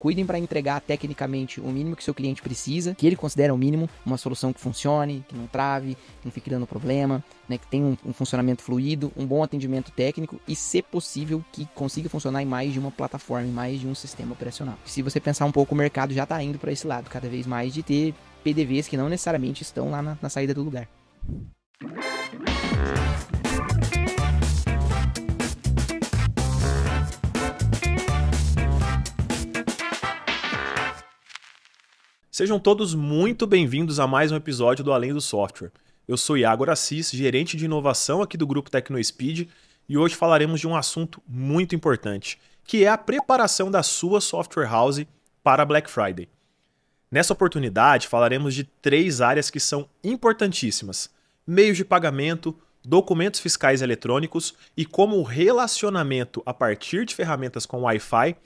Cuidem para entregar tecnicamente o mínimo que seu cliente precisa, que ele considera o mínimo, uma solução que funcione, que não trave, que não fique dando problema, né, que tenha um funcionamento fluido, um bom atendimento técnico e, se possível, que consiga funcionar em mais de uma plataforma, em mais de um sistema operacional. Se você pensar um pouco, o mercado já está indo para esse lado, cada vez mais de ter PDVs que não necessariamente estão lá na saída do lugar. Sejam todos muito bem-vindos a mais um episódio do Além do Software. Eu sou Iago Assis, gerente de inovação aqui do Grupo TecnoSpeed, e hoje falaremos de um assunto muito importante, que é a preparação da sua software house para a Black Friday. Nessa oportunidade, falaremos de 3 áreas que são importantíssimas: meios de pagamento, documentos fiscais eletrônicos e como o relacionamento a partir de ferramentas com Wi-Fi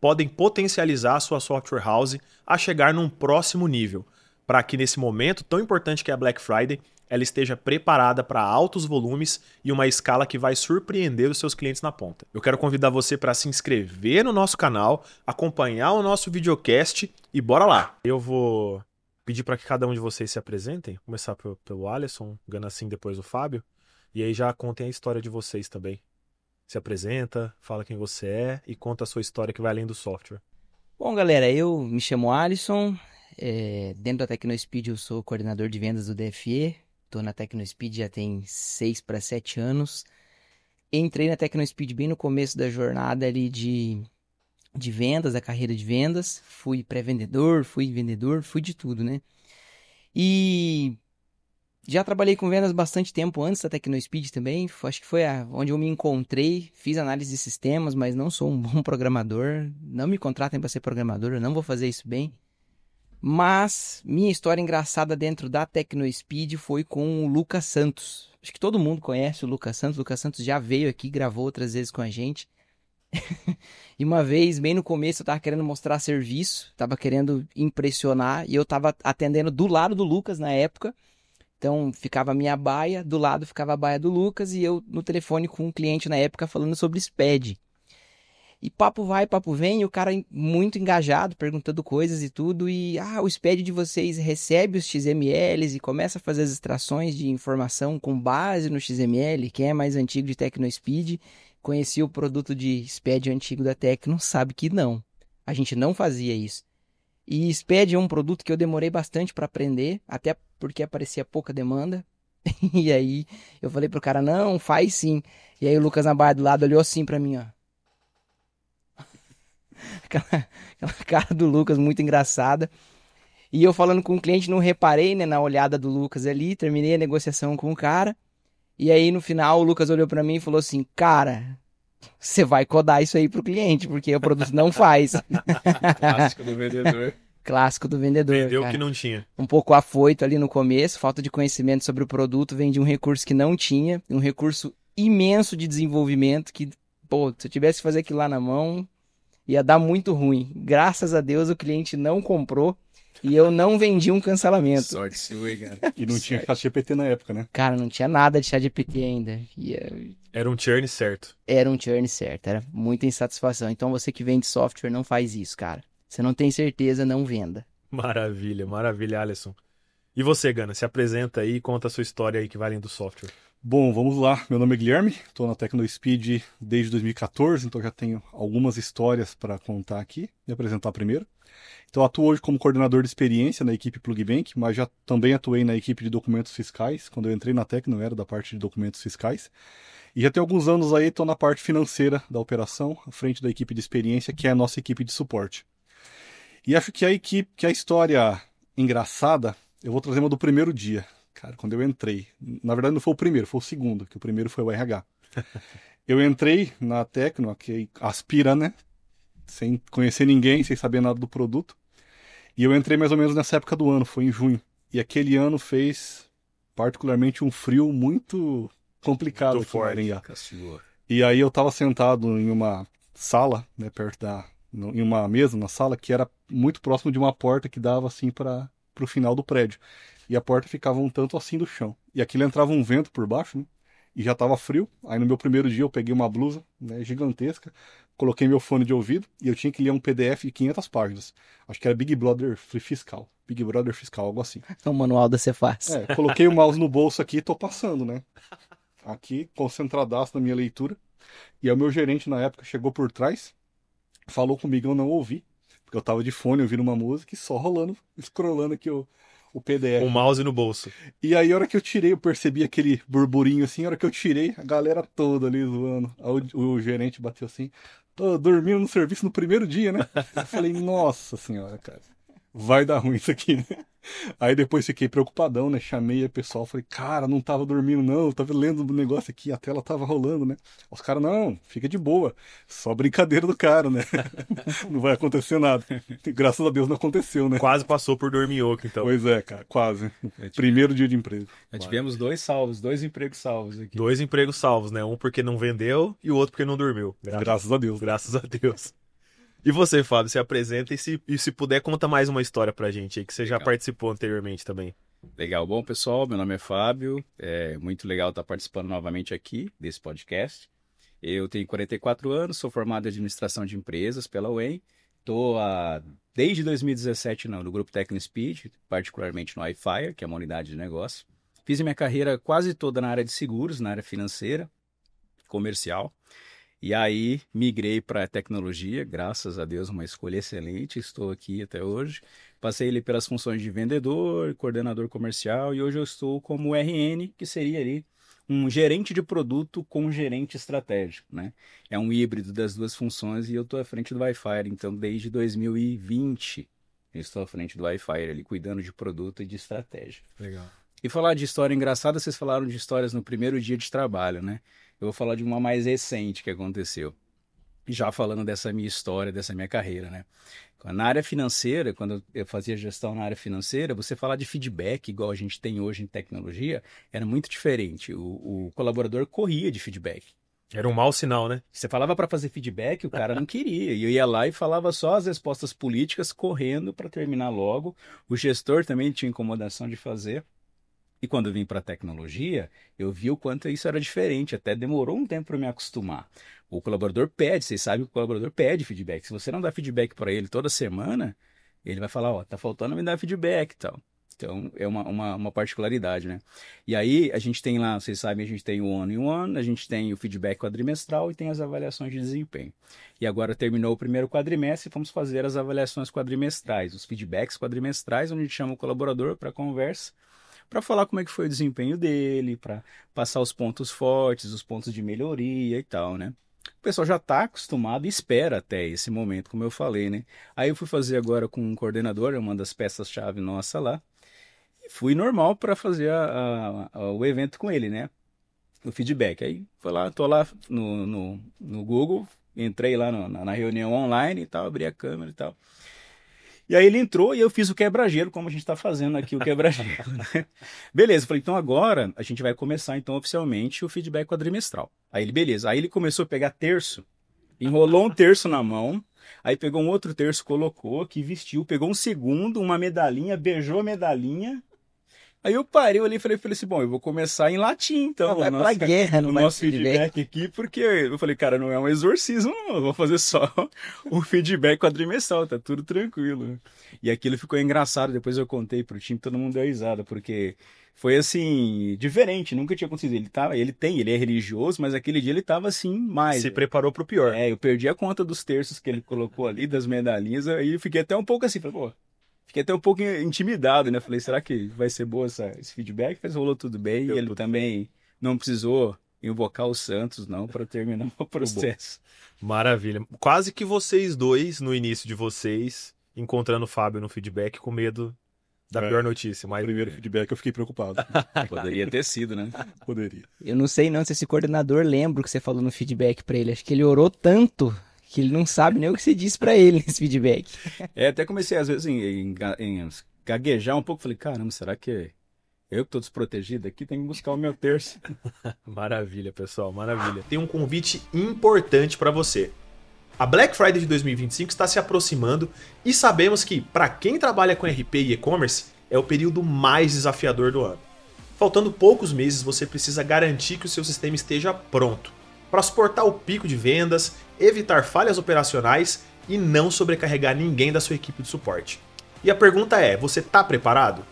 podem potencializar a sua software house a chegar num próximo nível, para que nesse momento tão importante que é a Black Friday, ela esteja preparada para altos volumes e uma escala que vai surpreender os seus clientes na ponta. Eu quero convidar você para se inscrever no nosso canal, acompanhar o nosso videocast e bora lá! Eu vou pedir para que cada um de vocês se apresentem, começar pelo Alisson, Ganassim, depois o Fábio, e aí já contem a história de vocês também. Se apresenta, fala quem você é e conta a sua história que vai além do software. Bom, galera, eu me chamo Alisson, dentro da TecnoSpeed eu sou coordenador de vendas do DFE, estou na TecnoSpeed já tem 6 para 7 anos. Entrei na TecnoSpeed bem no começo da jornada ali de vendas, da carreira de vendas, fui pré-vendedor, fui vendedor, fui de tudo, né? E já trabalhei com vendas bastante tempo antes da TecnoSpeed também, acho que foi onde eu me encontrei, fiz análise de sistemas, mas não sou um bom programador, não me contratem para ser programador, eu não vou fazer isso bem. Mas minha história engraçada dentro da TecnoSpeed foi com o Lucas Santos. Acho que todo mundo conhece o Lucas Santos. O Lucas Santos já veio aqui, gravou outras vezes com a gente. E uma vez, bem no começo, eu tava querendo mostrar serviço, tava querendo impressionar, e eu tava atendendo do lado do Lucas na época. Então ficava a minha baia, do lado ficava a baia do Lucas, e eu no telefone com um cliente na época falando sobre SPED. E papo vai, papo vem, e o cara muito engajado, perguntando coisas e tudo, e o SPED de vocês recebe os XMLs e começa a fazer as extrações de informação com base no XML. Quem é mais antigo de TecnoSpeed, conhecia o produto de SPED antigo da Tecno, sabe que não. A gente não fazia isso. E SPED é um produto que eu demorei bastante para aprender, até porque aparecia pouca demanda. E aí eu falei pro cara, não, faz sim. E aí o Lucas na barra do lado olhou assim para mim, ó. Aquela cara do Lucas muito engraçada. E eu falando com o cliente, não reparei, né, na olhada do Lucas ali, terminei a negociação com o cara. E aí no final o Lucas olhou para mim e falou assim, cara, você vai codar isso aí pro cliente, porque o produto não faz. Clássico do vendedor. Clássico do vendedor. Vendeu o cara. que não tinha. Um pouco afoito ali no começo, falta de conhecimento sobre o produto, vem de um recurso que não tinha, um recurso imenso de desenvolvimento que, pô, se eu tivesse que fazer aquilo lá na mão, ia dar muito ruim. Graças a Deus o cliente não comprou e eu não vendi um cancelamento. Sorte sua, hein, cara. E não tinha ChatGPT na época, né? Cara, não tinha nada de ChatGPT ainda. Era um churn certo. Era um churn certo, era muita insatisfação. Então você que vende software, não faz isso, cara. Você não tem certeza, não venda. Maravilha, maravilha, Alisson. E você, Gana, se apresenta aí e conta a sua história aí que vai além do software. Bom, vamos lá. Meu nome é Guilherme, estou na TecnoSpeed desde 2014, então já tenho algumas histórias para contar aqui e apresentar primeiro. Então atuo hoje como coordenador de experiência na equipe PlugBank, mas já também atuei na equipe de documentos fiscais. Quando eu entrei na Tecno, eu era da parte de documentos fiscais. E já tem alguns anos aí, estou na parte financeira da operação, à frente da equipe de experiência, que é a nossa equipe de suporte. E acho que a história engraçada, eu vou trazer uma do primeiro dia. Cara, quando eu entrei, na verdade não foi o primeiro, foi o segundo, que o primeiro foi o RH. Eu entrei na Tecno, que aspira, né? Sem conhecer ninguém, sem saber nada do produto. E eu entrei mais ou menos nessa época do ano, foi em junho. E aquele ano fez particularmente um frio muito complicado Muito aqui em Maringá. Castigou. E aí eu estava sentado em uma sala, né, em uma mesa na sala, que era muito próximo de uma porta que dava assim para o final do prédio. E a porta ficava um tanto assim do chão. E aquilo entrava um vento por baixo, né? E já estava frio. Aí no meu primeiro dia eu peguei uma blusa, né, gigantesca, coloquei meu fone de ouvido e eu tinha que ler um PDF de 500 páginas. Acho que era Big Brother Fiscal. Big Brother Fiscal, algo assim. É o manual da Cefaz. Coloquei o mouse no bolso aqui e tô passando, né? Aqui, concentradaço na minha leitura. E aí o meu gerente na época chegou por trás, falou comigo, eu não ouvi, porque eu tava de fone ouvindo uma música e só rolando, scrollando aqui o PDF. O mouse no bolso. E aí a hora que eu tirei, eu percebi aquele burburinho assim, a hora que eu tirei, a galera toda ali zoando. Aí o gerente bateu assim, tô dormindo no serviço no primeiro dia, né? Eu falei, nossa senhora, cara, vai dar ruim isso aqui, né? Aí depois fiquei preocupadão, né? Chamei o pessoal, falei, cara, não tava dormindo não, eu tava lendo o negócio aqui, a tela tava rolando, né? Os caras, não, fica de boa, só brincadeira do cara, né? Não vai acontecer nada. Graças a Deus não aconteceu, né? Quase passou por dorminhoco, então. Pois é, cara, quase. Primeiro dia de emprego. Já tivemos 2 empregos salvos aqui. 2 empregos salvos, né? Um porque não vendeu e o outro porque não dormiu. Graças a Deus. Graças a Deus. E você, Fábio, se apresenta e se puder, conta mais uma história pra gente aí, que você já participou anteriormente também. Legal. Bom, pessoal, meu nome é Fábio. É muito legal estar participando novamente aqui desse podcast. Eu tenho 44 anos, sou formado em administração de empresas pela UEM. Estou desde 2017 no Grupo TecnoSpeed, particularmente no iFire, que é uma unidade de negócio. Fiz minha carreira quase toda na área de seguros, na área financeira, comercial. E aí migrei para a tecnologia, graças a Deus, uma escolha excelente, estou aqui até hoje. Passei ali pelas funções de vendedor, coordenador comercial e hoje eu estou como RN, que seria ali um gerente de produto com gerente estratégico, né? É um híbrido das duas funções e eu estou à frente do iFire, então desde 2020 eu estou à frente do iFire ali, cuidando de produto e de estratégia. Legal. E falar de história engraçada, vocês falaram de histórias no primeiro dia de trabalho, né? Eu vou falar de uma mais recente que aconteceu. Já falando dessa minha história, dessa minha carreira, né? Na área financeira, quando eu fazia gestão na área financeira, você falar de feedback, igual a gente tem hoje em tecnologia, era muito diferente. O colaborador corria de feedback. Era um mau sinal, né? Você falava para fazer feedback, o cara não queria. E eu ia lá e falava só as respostas políticas correndo para terminar logo. O gestor também tinha incomodação de fazer. E quando eu vim para a tecnologia, eu vi o quanto isso era diferente. Até demorou um tempo para me acostumar. O colaborador pede, vocês sabem que o colaborador pede feedback. Se você não dá feedback para ele toda semana, ele vai falar, ó, tá faltando me dar feedback e tal. Então, é uma particularidade, né? E aí, a gente tem lá, vocês sabem, a gente tem o one-on-one, a gente tem o feedback quadrimestral e tem as avaliações de desempenho. E agora terminou o primeiro quadrimestre e vamos fazer as avaliações quadrimestrais, os feedbacks quadrimestrais, onde a gente chama o colaborador para conversa, para falar como é que foi o desempenho dele, para passar os pontos fortes, os pontos de melhoria e tal, né? O pessoal já está acostumado e espera até esse momento, como eu falei, né? Aí eu fui fazer agora com um coordenador, uma das peças-chave nossa lá, e fui normal para fazer o evento com ele, né? O feedback. Aí foi lá, tô lá no Google, entrei lá na reunião online e tal, abri a câmera e tal. E aí ele entrou e eu fiz o quebra-gelo, como a gente está fazendo aqui o quebra-gelo, né? Beleza, falei, então agora a gente vai começar então oficialmente o feedback quadrimestral. Aí ele, beleza. Aí ele começou a pegar terço, enrolou um terço na mão, aí pegou um outro terço, colocou, que vestiu, pegou um segundo, uma medalhinha, beijou a medalhinha. Aí eu parei, eu olhei e falei assim, bom, eu vou começar em latim, então. Vai pra guerra, no nosso feedback aqui, porque eu falei, cara, não é um exorcismo, não, eu vou fazer só o feedback quadrimestral, tá tudo tranquilo. E aquilo ficou engraçado, depois eu contei pro time, todo mundo deu risada, porque foi assim, diferente, nunca tinha acontecido. Ele é religioso, mas aquele dia ele tava assim, mais. Se preparou pro pior. Eu perdi a conta dos terços que ele colocou ali, das medalhinhas, aí eu fiquei até um pouco assim, falei, pô. Fiquei até um pouco intimidado, né? Falei, será que vai ser boa esse feedback? Mas rolou tudo bem. E ele também não precisou invocar os santos, não, para terminar o processo. Maravilha. Quase que vocês dois, no início de vocês, encontrando o Fábio no feedback com medo da pior notícia. Mas... O primeiro feedback eu fiquei preocupado. Poderia ter sido, né? Poderia. Eu não sei não se esse coordenador lembra o que você falou no feedback para ele. Acho que ele orou tanto que ele não sabe nem o que você disse pra ele nesse feedback. Até comecei às vezes em gaguejar um pouco, falei, caramba, será que eu que tô desprotegido aqui, tenho que buscar o meu terço? Maravilha, pessoal, maravilha. Tem um convite importante pra você. A Black Friday de 2025 está se aproximando e sabemos que, para quem trabalha com RP e e-commerce, é o período mais desafiador do ano. Faltando poucos meses, você precisa garantir que o seu sistema esteja pronto. para suportar o pico de vendas, evitar falhas operacionais e não sobrecarregar ninguém da sua equipe de suporte. E a pergunta é, você está preparado?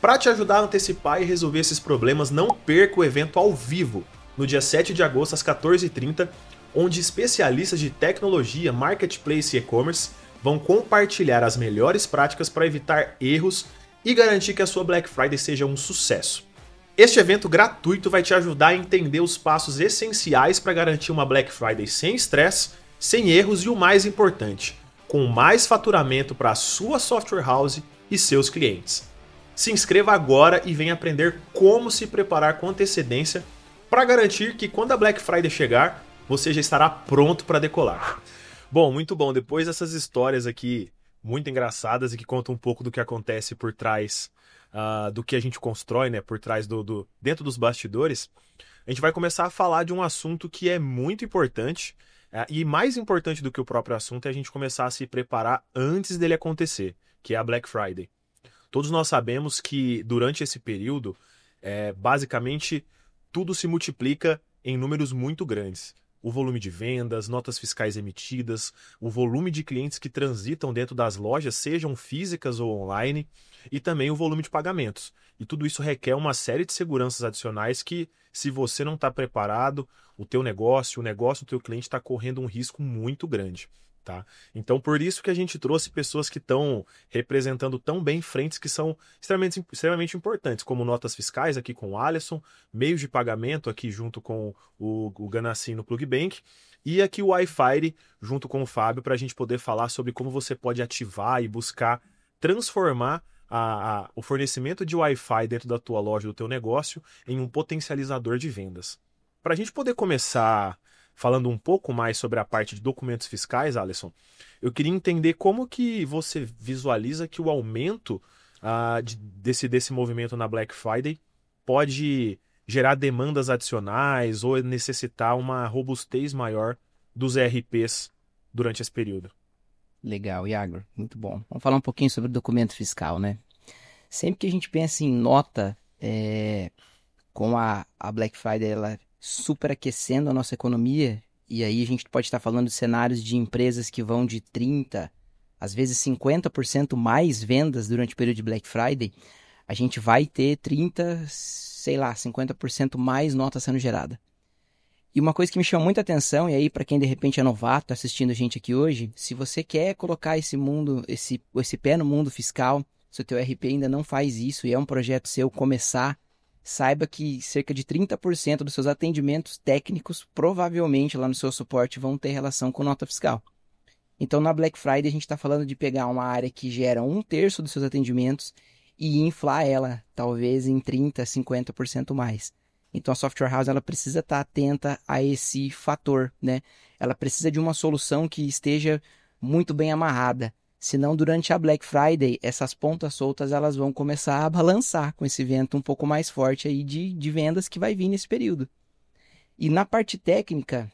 Para te ajudar a antecipar e resolver esses problemas, não perca o evento ao vivo, no dia 7 de agosto às 14h30, onde especialistas de tecnologia, marketplace e e-commerce vão compartilhar as melhores práticas para evitar erros e garantir que a sua Black Friday seja um sucesso. Este evento gratuito vai te ajudar a entender os passos essenciais para garantir uma Black Friday sem estresse, sem erros e o mais importante, com mais faturamento para a sua software house e seus clientes. Se inscreva agora e venha aprender como se preparar com antecedência para garantir que quando a Black Friday chegar, você já estará pronto para decolar. Bom, muito bom. Depois dessas histórias aqui muito engraçadas e que contam um pouco do que acontece por trás do que a gente constrói, né, por trás dentro dos bastidores, a gente vai começar a falar de um assunto que é muito importante e mais importante do que o próprio assunto é a gente começar a se preparar antes dele acontecer, que é a Black Friday. Todos nós sabemos que durante esse período, basicamente, tudo se multiplica em números muito grandes. O volume de vendas, notas fiscais emitidas, o volume de clientes que transitam dentro das lojas, sejam físicas ou online, e também o volume de pagamentos. E tudo isso requer uma série de seguranças adicionais que, se você não está preparado, o teu negócio, o negócio do teu cliente está correndo um risco muito grande. Tá? Então, por isso que a gente trouxe pessoas que estão representando tão bem frentes que são extremamente importantes, como notas fiscais aqui com o Alisson, meios de pagamento aqui junto com o Ganassi no PlugBank, e aqui o Wi-Fi junto com o Fábio para a gente poder falar sobre como você pode ativar e buscar transformar o fornecimento de Wi-Fi dentro da tua loja, do teu negócio, em um potencializador de vendas. Para a gente poder começar falando um pouco mais sobre a parte de documentos fiscais, Alisson, eu queria entender como que você visualiza que o aumento desse movimento na Black Friday pode gerar demandas adicionais ou necessitar uma robustez maior dos ERPs durante esse período. Legal, Iago, muito bom. Vamos falar um pouquinho sobre o documento fiscal, né? Sempre que a gente pensa em nota, com a Black Friday, ela superaquecendo a nossa economia, e aí a gente pode estar falando de cenários de empresas que vão de 30%, às vezes 50% mais vendas durante o período de Black Friday, a gente vai ter 50% mais nota sendo gerada. E uma coisa que me chama muita atenção, e aí para quem de repente é novato assistindo a gente aqui hoje, se você quer colocar esse pé no mundo fiscal, se o teu RP ainda não faz isso e é um projeto seu começar, saiba que cerca de 30% dos seus atendimentos técnicos provavelmente lá no seu suporte vão ter relação com nota fiscal. Então na Black Friday a gente está falando de pegar uma área que gera 1/3 dos seus atendimentos e inflar ela talvez em 30%, 50% mais. Então a software house ela precisa estar atenta a esse fator, né? Ela precisa de uma solução que esteja muito bem amarrada. Senão, durante a Black Friday, essas pontas soltas elas vão começar a balançar com esse vento um pouco mais forte aí de vendas que vai vir nesse período. E na parte técnica,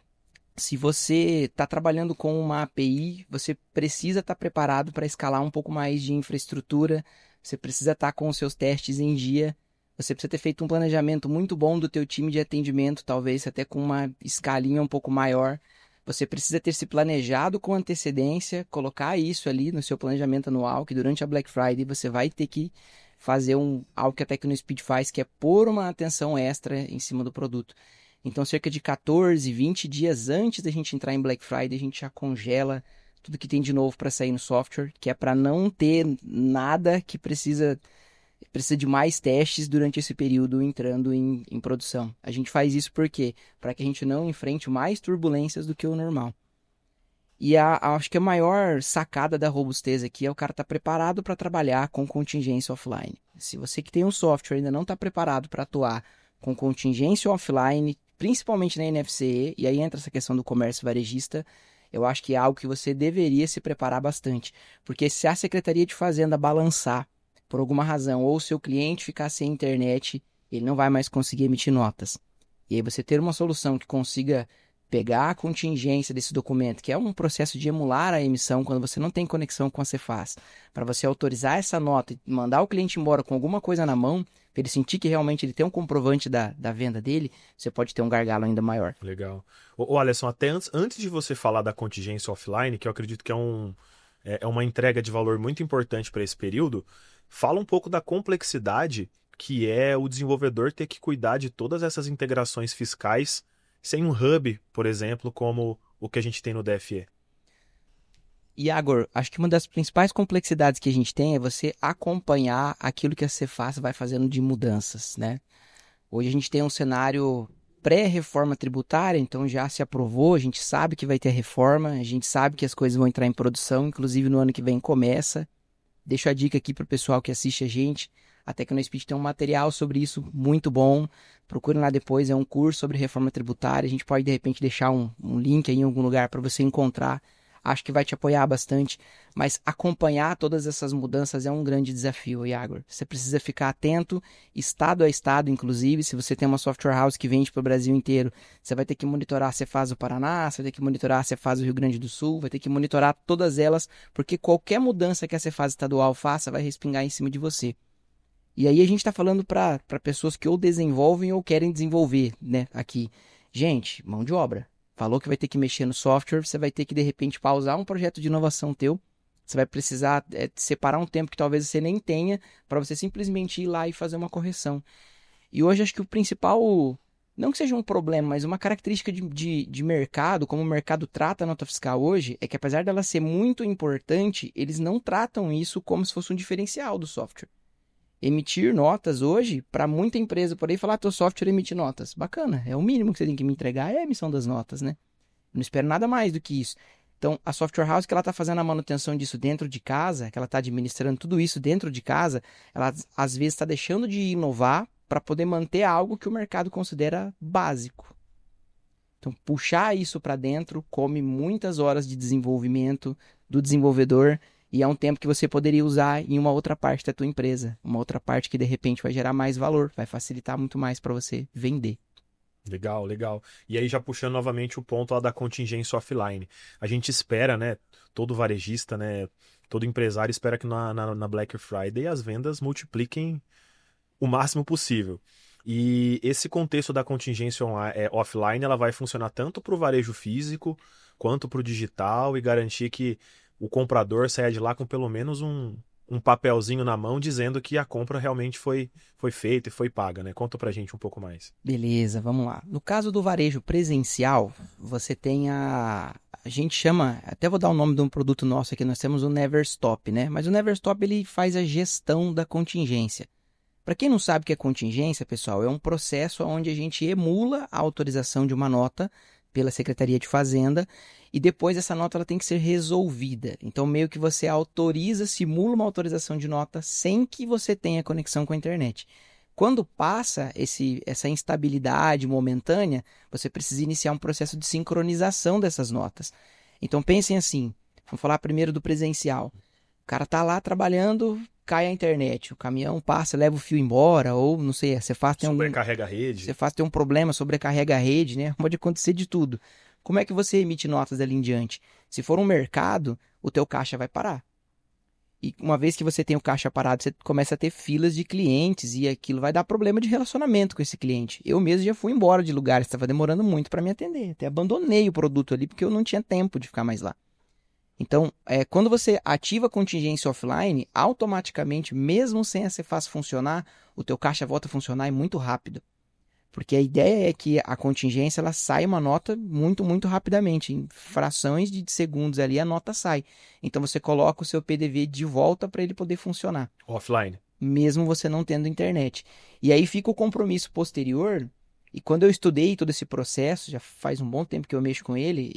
se você está trabalhando com uma API, você precisa estar preparado para escalar um pouco mais de infraestrutura, você precisa estar com os seus testes em dia, você precisa ter feito um planejamento muito bom do teu time de atendimento, talvez até com uma escalinha um pouco maior. Você precisa ter se planejado com antecedência, colocar isso ali no seu planejamento anual, que durante a Black Friday você vai ter que fazer algo que a TecnoSpeed faz, que é pôr uma atenção extra em cima do produto. Então, cerca de 14, 20 dias antes da gente entrar em Black Friday, a gente já congela tudo que tem de novo para sair no software, que é para não ter nada que precisa de mais testes durante esse período entrando em produção. A gente faz isso por quê? Para que a gente não enfrente mais turbulências do que o normal. E acho que a maior sacada da robustez aqui é o cara estar preparado para trabalhar com contingência offline. Se você que tem um software ainda não está preparado para atuar com contingência offline, principalmente na NFCE, e aí entra essa questão do comércio varejista, eu acho que é algo que você deveria se preparar bastante. Porque se a Secretaria de Fazenda balançar por alguma razão, ou o seu cliente ficar sem internet, ele não vai mais conseguir emitir notas. E aí você ter uma solução que consiga pegar a contingência desse documento, que é um processo de emular a emissão quando você não tem conexão com a Cefaz, para você autorizar essa nota e mandar o cliente embora com alguma coisa na mão, para ele sentir que realmente ele tem um comprovante da venda dele, você pode ter um gargalo ainda maior. Legal. Ô Alisson, até antes de você falar da contingência offline, que eu acredito que é uma entrega de valor muito importante para esse período, fala um pouco da complexidade que é o desenvolvedor ter que cuidar de todas essas integrações fiscais sem um hub, por exemplo, como o que a gente tem no DFE. Iago, acho que uma das principais complexidades que a gente tem é você acompanhar aquilo que a Cefaz vai fazendo de mudanças, né? Hoje a gente tem um cenário pré-reforma tributária, então já se aprovou, a gente sabe que vai ter reforma, a gente sabe que as coisas vão entrar em produção, inclusive no ano que vem começa. Deixo a dica aqui para o pessoal que assiste a gente. A TecnoSpeed tem um material sobre isso muito bom. Procurem lá depois, é um curso sobre reforma tributária. A gente pode, de repente, deixar um link aí em algum lugar para você encontrar. Acho que vai te apoiar bastante. Mas acompanhar todas essas mudanças é um grande desafio, Iago. Você precisa ficar atento, estado a estado, inclusive. Se você tem uma software house que vende para o Brasil inteiro, você vai ter que monitorar a Cefaz do Paraná, você vai ter que monitorar a Cefaz do Rio Grande do Sul, vai ter que monitorar todas elas, porque qualquer mudança que a Cefaz estadual faça vai respingar em cima de você. E aí a gente está falando para pessoas que ou desenvolvem ou querem desenvolver, né? Aqui. Gente, mão de obra. Falou que vai ter que mexer no software, você vai ter que, de repente, pausar um projeto de inovação teu. Você vai precisar separar um tempo que talvez você nem tenha para você simplesmente ir lá e fazer uma correção. E hoje acho que o principal, não que seja um problema, mas uma característica de mercado, como o mercado trata a nota fiscal hoje, é que apesar dela ser muito importante, eles não tratam isso como se fosse um diferencial do software. Emitir notas hoje, para muita empresa por aí, falar teu software emite notas. Bacana, é o mínimo que você tem que me entregar, é a emissão das notas, né? Não espero nada mais do que isso. Então, a software house que ela está fazendo a manutenção disso dentro de casa, que ela está administrando tudo isso dentro de casa, ela às vezes está deixando de inovar para poder manter algo que o mercado considera básico. Então, puxar isso para dentro come muitas horas de desenvolvimento do desenvolvedor. E é um tempo que você poderia usar em uma outra parte da tua empresa. Uma outra parte que, de repente, vai gerar mais valor. Vai facilitar muito mais para você vender. Legal, legal. E aí já puxando novamente o ponto lá da contingência offline. A gente espera, né? Todo varejista, né? Todo empresário espera que na Black Friday as vendas multipliquem o máximo possível. E esse contexto da contingência offline, ela vai funcionar tanto para o varejo físico quanto para o digital e garantir que o comprador saia de lá com pelo menos um papelzinho na mão dizendo que a compra realmente foi feita e foi paga, né? Conta pra gente um pouco mais. Beleza, vamos lá. No caso do varejo presencial, você tem a gente chama, até vou dar o nome de um produto nosso aqui, nós temos o Neverstop, né? Mas o Neverstop ele faz a gestão da contingência. Para quem não sabe o que é contingência, pessoal, é um processo onde a gente emula a autorização de uma nota pela Secretaria de Fazenda e depois essa nota ela tem que ser resolvida. Então, meio que você autoriza, simula uma autorização de nota sem que você tenha conexão com a internet. Quando passa essa instabilidade momentânea, você precisa iniciar um processo de sincronização dessas notas. Então, pensem assim, vamos falar primeiro do presencial. O cara está lá trabalhando, cai a internet, o caminhão passa, leva o fio embora, ou não sei, você faz sobrecarrega a rede. Você faz ter um problema, sobrecarrega a rede, né? Pode acontecer de tudo. Como é que você emite notas dali em diante? Se for um mercado, o teu caixa vai parar. E uma vez que você tem o caixa parado, você começa a ter filas de clientes e aquilo vai dar problema de relacionamento com esse cliente. Eu mesmo já fui embora de lugares, estava demorando muito para me atender. Até abandonei o produto ali porque eu não tinha tempo de ficar mais lá. Então, quando você ativa a contingência offline, automaticamente, mesmo sem a Cefaz funcionar, o teu caixa volta a funcionar muito rápido. Porque a ideia é que a contingência ela sai uma nota muito, muito rapidamente. Em frações de segundos ali, a nota sai. Então, você coloca o seu PDV de volta para ele poder funcionar. Offline. Mesmo você não tendo internet. E aí fica o compromisso posterior. E quando eu estudei todo esse processo, já faz um bom tempo que eu mexo com ele,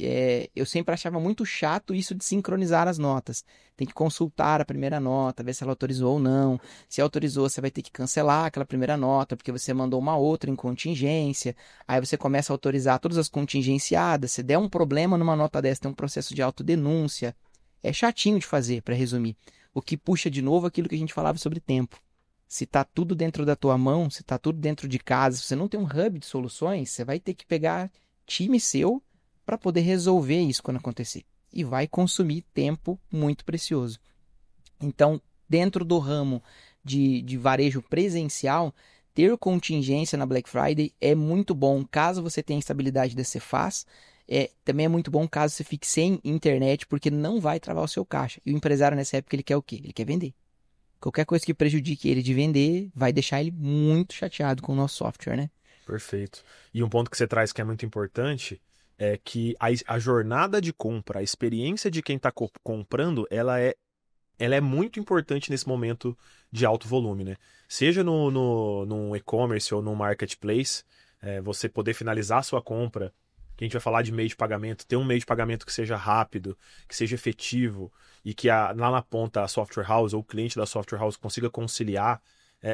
eu sempre achava muito chato isso de sincronizar as notas. Tem que consultar a primeira nota, ver se ela autorizou ou não. Se autorizou, você vai ter que cancelar aquela primeira nota, porque você mandou uma outra em contingência. Aí você começa a autorizar todas as contingenciadas. Se der um problema numa nota dessa, tem um processo de autodenúncia. É chatinho de fazer, para resumir. O que puxa de novo aquilo que a gente falava sobre tempo. Se está tudo dentro da tua mão, se está tudo dentro de casa, se você não tem um hub de soluções, você vai ter que pegar time seu para poder resolver isso quando acontecer. E vai consumir tempo muito precioso. Então, dentro do ramo de varejo presencial, ter contingência na Black Friday é muito bom caso você tenha estabilidade da Cefaz. Também é muito bom caso você fique sem internet, porque não vai travar o seu caixa. E o empresário nessa época ele quer o quê? Ele quer vender. Qualquer coisa que prejudique ele de vender vai deixar ele muito chateado com o nosso software, né? Perfeito. E um ponto que você traz que é muito importante é que a jornada de compra, a experiência de quem está comprando, ela é muito importante nesse momento de alto volume, né? Seja no e-commerce ou no marketplace, você poder finalizar a sua compra, que a gente vai falar de meio de pagamento, ter um meio de pagamento que seja rápido, que seja efetivo e que lá na ponta a software house ou o cliente da software house consiga conciliar,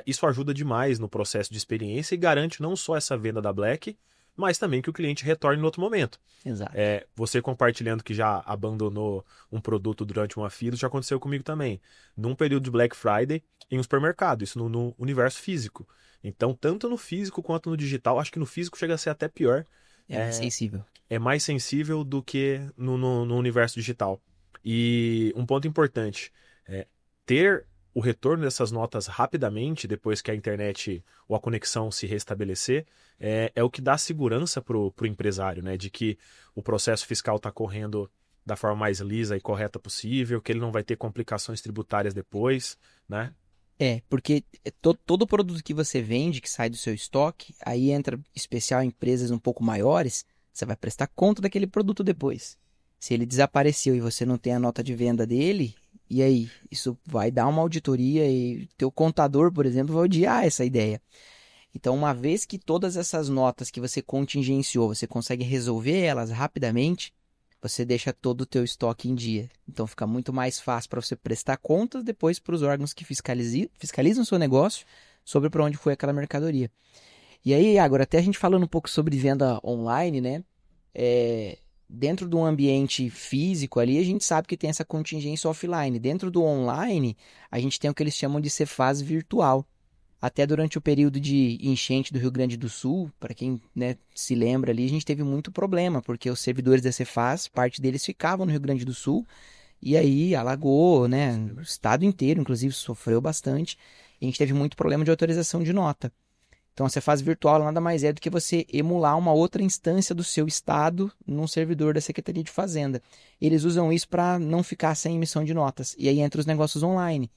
isso ajuda demais no processo de experiência e garante não só essa venda da Black, mas também que o cliente retorne no outro momento. Exato. Você compartilhando que já abandonou um produto durante uma fila, já aconteceu comigo também. Num período de Black Friday, em um supermercado, isso no universo físico. Então, tanto no físico quanto no digital, acho que no físico chega a ser até pior. É mais sensível. É mais sensível do que no universo digital. E um ponto importante, ter o retorno dessas notas rapidamente, depois que a internet ou a conexão se restabelecer, é o que dá segurança para o empresário, né? De que o processo fiscal está correndo da forma mais lisa e correta possível, que ele não vai ter complicações tributárias depois, né? Porque todo produto que você vende, que sai do seu estoque, aí entra especial em empresas um pouco maiores, você vai prestar conta daquele produto depois. Se ele desapareceu e você não tem a nota de venda dele, e aí? Isso vai dar uma auditoria e teu contador, por exemplo, vai odiar essa ideia. Então, uma vez que todas essas notas que você contingenciou, você consegue resolver elas rapidamente, você deixa todo o teu estoque em dia. Então, fica muito mais fácil para você prestar contas depois para os órgãos que fiscalizam o seu negócio sobre para onde foi aquela mercadoria. E aí, agora, até a gente falando um pouco sobre venda online, né? Dentro de um ambiente físico ali, a gente sabe que tem essa contingência offline. Dentro do online, a gente tem o que eles chamam de Cefaz virtual. Até durante o período de enchente do Rio Grande do Sul, para quem, né, se lembra ali, a gente teve muito problema, porque os servidores da Cefaz, parte deles ficavam no Rio Grande do Sul, e aí alagou, né? O estado inteiro, inclusive, sofreu bastante. E a gente teve muito problema de autorização de nota. Então, a Cefaz virtual nada mais é do que você emular uma outra instância do seu estado num servidor da Secretaria de Fazenda. Eles usam isso para não ficar sem emissão de notas. E aí entra os negócios online.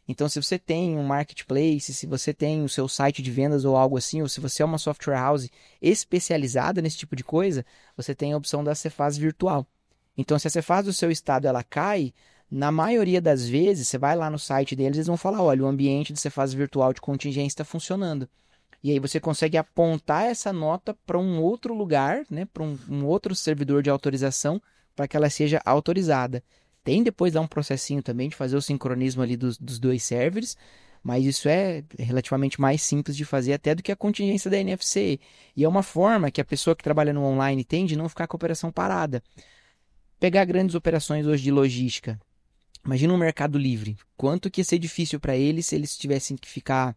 Então, se você tem um marketplace, se você tem o seu site de vendas ou algo assim, ou se você é uma software house especializada nesse tipo de coisa, você tem a opção da Cefaz virtual. Então, se a Cefaz do seu estado ela cai, na maioria das vezes, você vai lá no site deles, eles vão falar, olha, o ambiente de Cefaz virtual de contingência está funcionando. E aí você consegue apontar essa nota para um outro lugar, né, para um outro servidor de autorização, para que ela seja autorizada. Tem depois lá um processinho também de fazer o sincronismo ali dos dois servers, mas isso é relativamente mais simples de fazer até do que a contingência da NFC. E é uma forma que a pessoa que trabalha no online tem de não ficar com a operação parada. Pegar grandes operações hoje de logística. Imagina um Mercado Livre. Quanto que ia ser difícil para eles se eles tivessem que ficar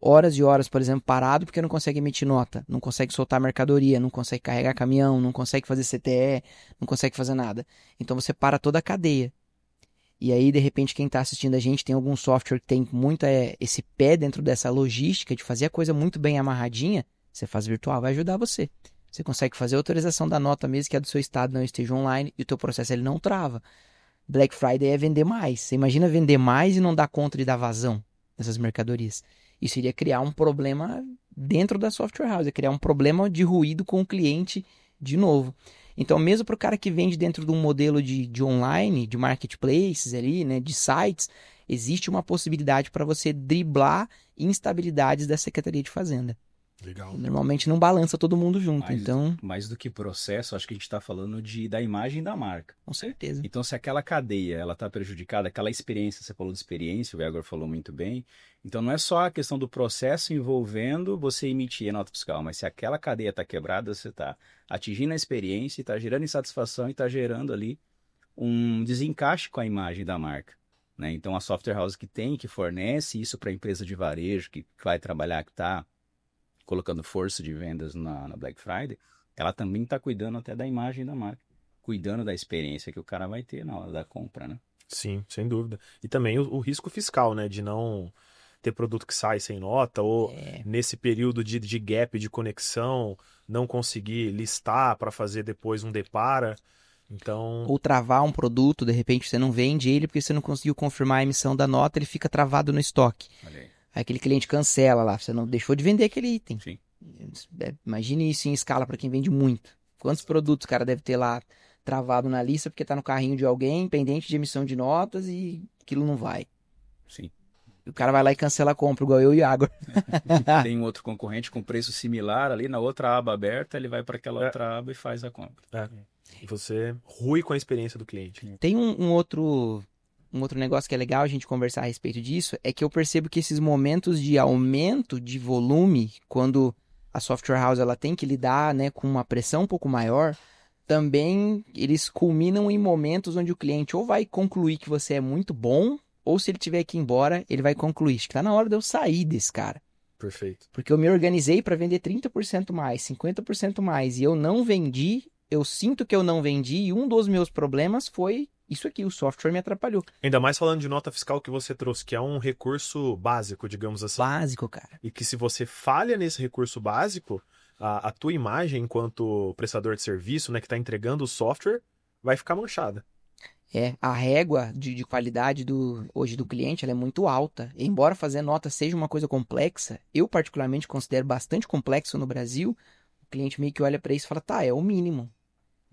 horas e horas, por exemplo, parado porque não consegue emitir nota, não consegue soltar mercadoria, não consegue carregar caminhão, não consegue fazer CTE, não consegue fazer nada. Então você para toda a cadeia. E aí, de repente, quem está assistindo a gente tem algum software que tem muito esse pé dentro dessa logística de fazer a coisa muito bem amarradinha, você faz virtual, vai ajudar você. Você consegue fazer a autorização da nota mesmo que a do seu estado não esteja online e o teu processo ele não trava. Black Friday é vender mais. Você imagina vender mais e não dar conta de dar vazão dessas mercadorias. Isso iria criar um problema dentro da software house, ia criar um problema de ruído com o cliente de novo. Então, mesmo para o cara que vende dentro de um modelo de online, de marketplaces ali, né, de sites, existe uma possibilidade para você driblar instabilidades da Secretaria de Fazenda. Legal. Normalmente não balança todo mundo junto, então... Mais do que processo, acho que a gente está falando da imagem da marca. Com certeza. Então, se aquela cadeia ela está prejudicada, aquela experiência, você falou de experiência, o Egor falou muito bem, então não é só a questão do processo envolvendo você emitir a nota fiscal, mas se aquela cadeia está quebrada, você está atingindo a experiência, está gerando insatisfação e está gerando ali um desencaixe com a imagem da marca. Né? Então, a software house que fornece isso para a empresa de varejo, que vai trabalhar, que está colocando força de vendas na Black Friday, ela também está cuidando até da imagem da marca. cuidando da experiência que o cara vai ter na hora da compra, né? Sim, sem dúvida. E também o risco fiscal, né? De não ter produto que sai sem nota, ou nesse período de gap de conexão, não conseguir listar para fazer depois um depara. Então, Ou travar um produto, de repente você não vende ele porque você não conseguiu confirmar a emissão da nota, ele fica travado no estoque. Olha aí. Aí aquele cliente cancela lá, você não deixou de vender aquele item. Sim. Imagine isso em escala para quem vende muito. Quantos produtos o cara deve ter lá travado na lista porque tá no carrinho de alguém, pendente de emissão de notas e aquilo não vai. Sim. O cara vai lá e cancela a compra, igual eu e o Iago. Tem um outro concorrente com preço similar ali, na outra aba aberta, ele vai para aquela outra aba e faz a compra. você rui com a experiência do cliente. Tem um outro negócio que é legal a gente conversar a respeito disso, é que eu percebo que esses momentos de aumento de volume, quando a software house ela tem que lidar, né, com uma pressão um pouco maior, também eles culminam em momentos onde o cliente ou vai concluir que você é muito bom, ou se ele tiver que ir embora, ele vai concluir. Acho que tá na hora de eu sair desse cara. Perfeito. Porque eu me organizei para vender 30% mais, 50% mais, e eu não vendi, eu sinto que eu não vendi, e um dos meus problemas foi isso aqui, o software me atrapalhou. Ainda mais falando de nota fiscal que você trouxe, que é um recurso básico, digamos assim. Básico, cara. E que se você falha nesse recurso básico, a tua imagem enquanto prestador de serviço, né, que está entregando o software, vai ficar manchada. A régua de qualidade hoje do cliente ela é muito alta. Embora fazer nota seja uma coisa complexa, eu particularmente considero bastante complexo no Brasil, o cliente meio que olha para isso e fala, tá, é o mínimo.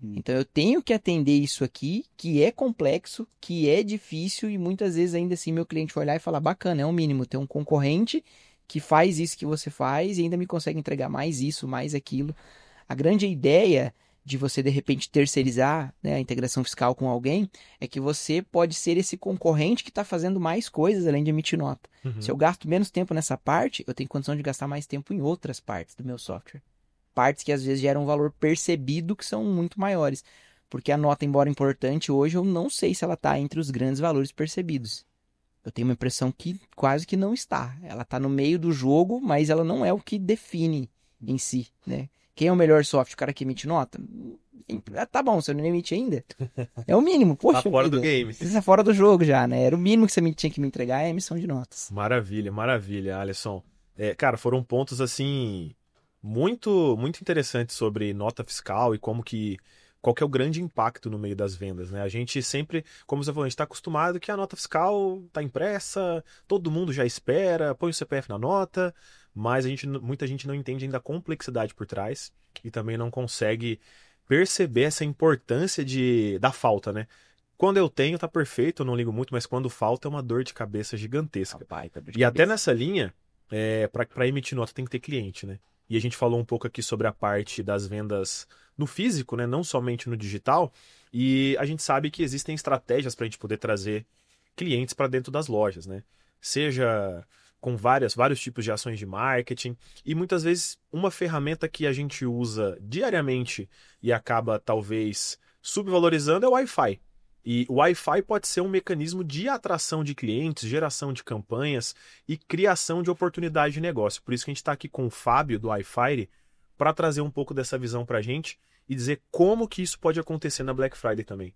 Então eu tenho que atender isso aqui, que é complexo, que é difícil, e muitas vezes ainda assim meu cliente vai olhar e falar, bacana, é o mínimo, tem um concorrente que faz isso que você faz e ainda me consegue entregar mais isso, mais aquilo. A grande ideia de você, de repente, terceirizar, né, a integração fiscal com alguém, é que você pode ser esse concorrente que está fazendo mais coisas além de emitir nota. Se eu gasto menos tempo nessa parte, eu tenho condição de gastar mais tempo em outras partes do meu software. Partes que às vezes geram um valor percebido que são muito maiores. Porque a nota, embora importante hoje, eu não sei se ela está entre os grandes valores percebidos. Eu tenho uma impressão que quase que não está. Ela está no meio do jogo, mas ela não é o que define em si, né? Quem é o melhor software? O cara que emite nota? Tá bom, você não emite ainda. É o mínimo. Poxa, Tá fora do game. Você tá fora do jogo já, né? Era o mínimo que você tinha que me entregar, é a emissão de notas. Maravilha, maravilha, Alisson. Cara, foram pontos assim muito muito interessantes sobre nota fiscal e qual que é o grande impacto no meio das vendas, né? A gente sempre, como você falou, a gente está acostumado que a nota fiscal está impressa, todo mundo já espera, põe o CPF na nota, mas muita gente não entende ainda a complexidade por trás e também não consegue perceber essa importância da falta, né? Quando eu tenho, tá perfeito, eu não ligo muito, mas quando falta é uma dor de cabeça gigantesca. E até nessa linha, para emitir nota tem que ter cliente, né? E a gente falou um pouco aqui sobre a parte das vendas no físico, né? Não somente no digital. E a gente sabe que existem estratégias para a gente poder trazer clientes para dentro das lojas, né? Seja com vários tipos de ações de marketing. E muitas vezes uma ferramenta que a gente usa diariamente e acaba talvez subvalorizando é o Wi-Fi. E o Wi-Fi pode ser um mecanismo de atração de clientes, geração de campanhas e criação de oportunidade de negócio. Por isso que a gente está aqui com o Fábio do Wi-Fi para trazer um pouco dessa visão para a gente e dizer como que isso pode acontecer na Black Friday também.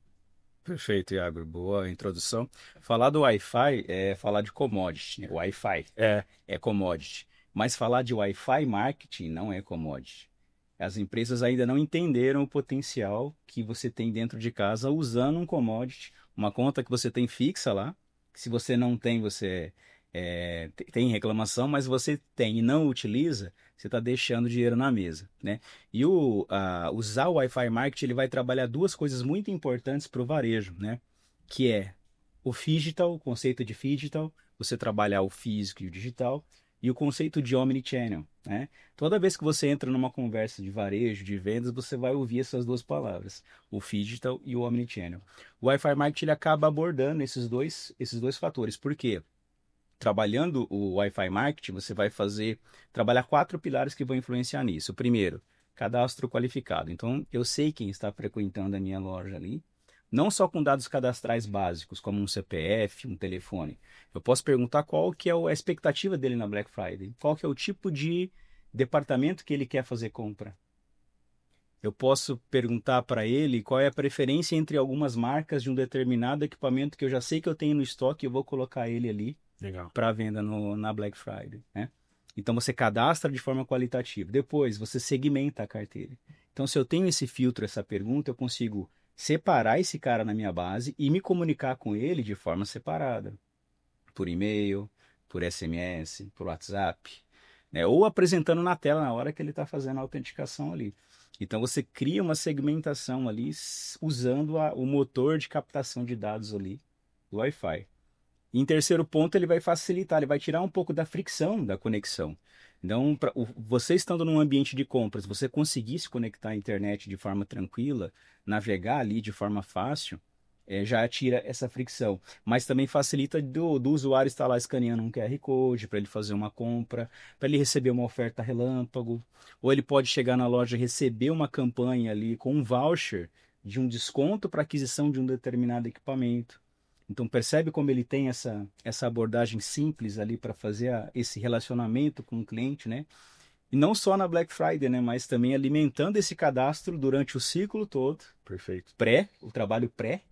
Perfeito, Iago. Boa introdução. Falar do Wi-Fi é falar de commodity, né? Wi-Fi é commodity. Mas falar de Wi-Fi marketing não é commodity. As empresas ainda não entenderam o potencial que você tem dentro de casa usando um commodity, uma conta que você tem fixa lá. Se você não tem, você tem reclamação, mas você tem e não utiliza, você está deixando dinheiro na mesa, né? E usar o Wi-Fi Marketing, ele vai trabalhar duas coisas muito importantes para o varejo, né? Que é o phygital, o conceito de phygital, você trabalhar o físico e o digital, e o conceito de omnichannel, né? Toda vez que você entra numa conversa de varejo, de vendas, você vai ouvir essas duas palavras, o phygital e o omnichannel. O Wi-Fi Marketing ele acaba abordando esses dois fatores. Por quê? Trabalhando o Wi-Fi Marketing, você vai trabalhar 4 pilares que vão influenciar nisso. O primeiro, cadastro qualificado. Então, eu sei quem está frequentando a minha loja ali, não só com dados cadastrais básicos, como um CPF, um telefone. Eu posso perguntar qual que é a expectativa dele na Black Friday, qual que é o tipo de departamento que ele quer fazer compra. eu posso perguntar para ele qual é a preferência entre algumas marcas de um determinado equipamento que eu já sei que eu tenho no estoque e eu vou colocar ele ali Legal. para venda na Black Friday, né? Então você cadastra de forma qualitativa. Depois você segmenta a carteira. Então se eu tenho esse filtro, essa pergunta, eu consigo separar esse cara na minha base e me comunicar com ele de forma separada. Por e-mail, por SMS, por WhatsApp, né? Ou apresentando na tela na hora que ele está fazendo a autenticação ali. Então você cria uma segmentação ali usando o motor de captação de dados ali do Wi-Fi. E em terceiro ponto, ele vai facilitar, ele vai tirar um pouco da fricção da conexão. Então, você estando num ambiente de compras, você conseguir se conectar à internet de forma tranquila, navegar ali de forma fácil, já tira essa fricção. Mas também facilita do usuário estar lá escaneando um QR Code para ele fazer uma compra, para ele receber uma oferta relâmpago, ou ele pode chegar na loja e receber uma campanha ali com um voucher de um desconto para aquisição de um determinado equipamento. Então percebe como ele tem essa abordagem simples ali para fazer esse relacionamento com o cliente, né? E não só na Black Friday, né? Mas também alimentando esse cadastro durante o ciclo todo. Perfeito. O trabalho pré,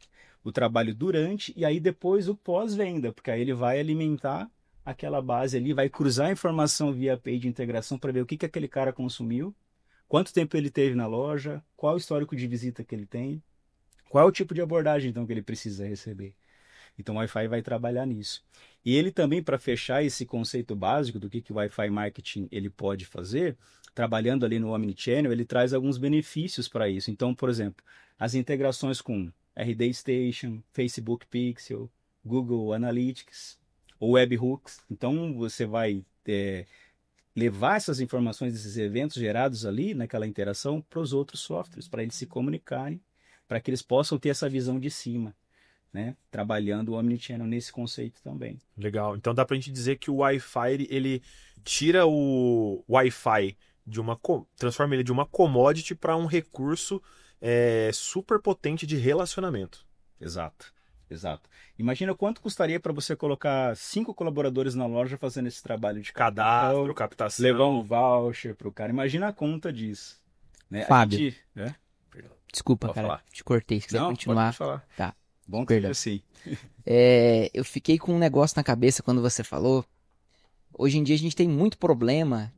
o trabalho durante e aí depois o pós-venda, porque aí ele vai alimentar aquela base ali, vai cruzar a informação via API de integração para ver o que aquele cara consumiu, quanto tempo ele teve na loja, qual o histórico de visita que ele tem, qual é o tipo de abordagem então que ele precisa receber. Então o Wi-Fi vai trabalhar nisso. E ele também, para fechar esse conceito básico do que o Wi-Fi Marketing ele pode fazer, trabalhando ali no Omnichannel, ele traz alguns benefícios para isso. Então, por exemplo, as integrações com RD Station, Facebook Pixel, Google Analytics, ou Webhooks. Então você vai levar essas informações desses eventos gerados ali naquela interação para os outros softwares, para eles se comunicarem, para que eles possam ter essa visão de cima. Né? Trabalhando o Omnichannel nesse conceito também. Legal. Então dá pra gente dizer que o Wi-Fi, ele tira o Wi-Fi transforma ele de uma commodity para um recurso super potente de relacionamento. Exato. Imagina quanto custaria para você colocar 5 colaboradores na loja fazendo esse trabalho de cadastro, captação, levar um voucher pro cara. Imagina a conta disso. Né? Fábio. Desculpa, Pode cara, falar. te cortei. Se quiser continuar. Pode falar. Tá. Bom que seja assim. Eu fiquei com um negócio na cabeça quando você falou. Hoje em dia a gente tem muito problema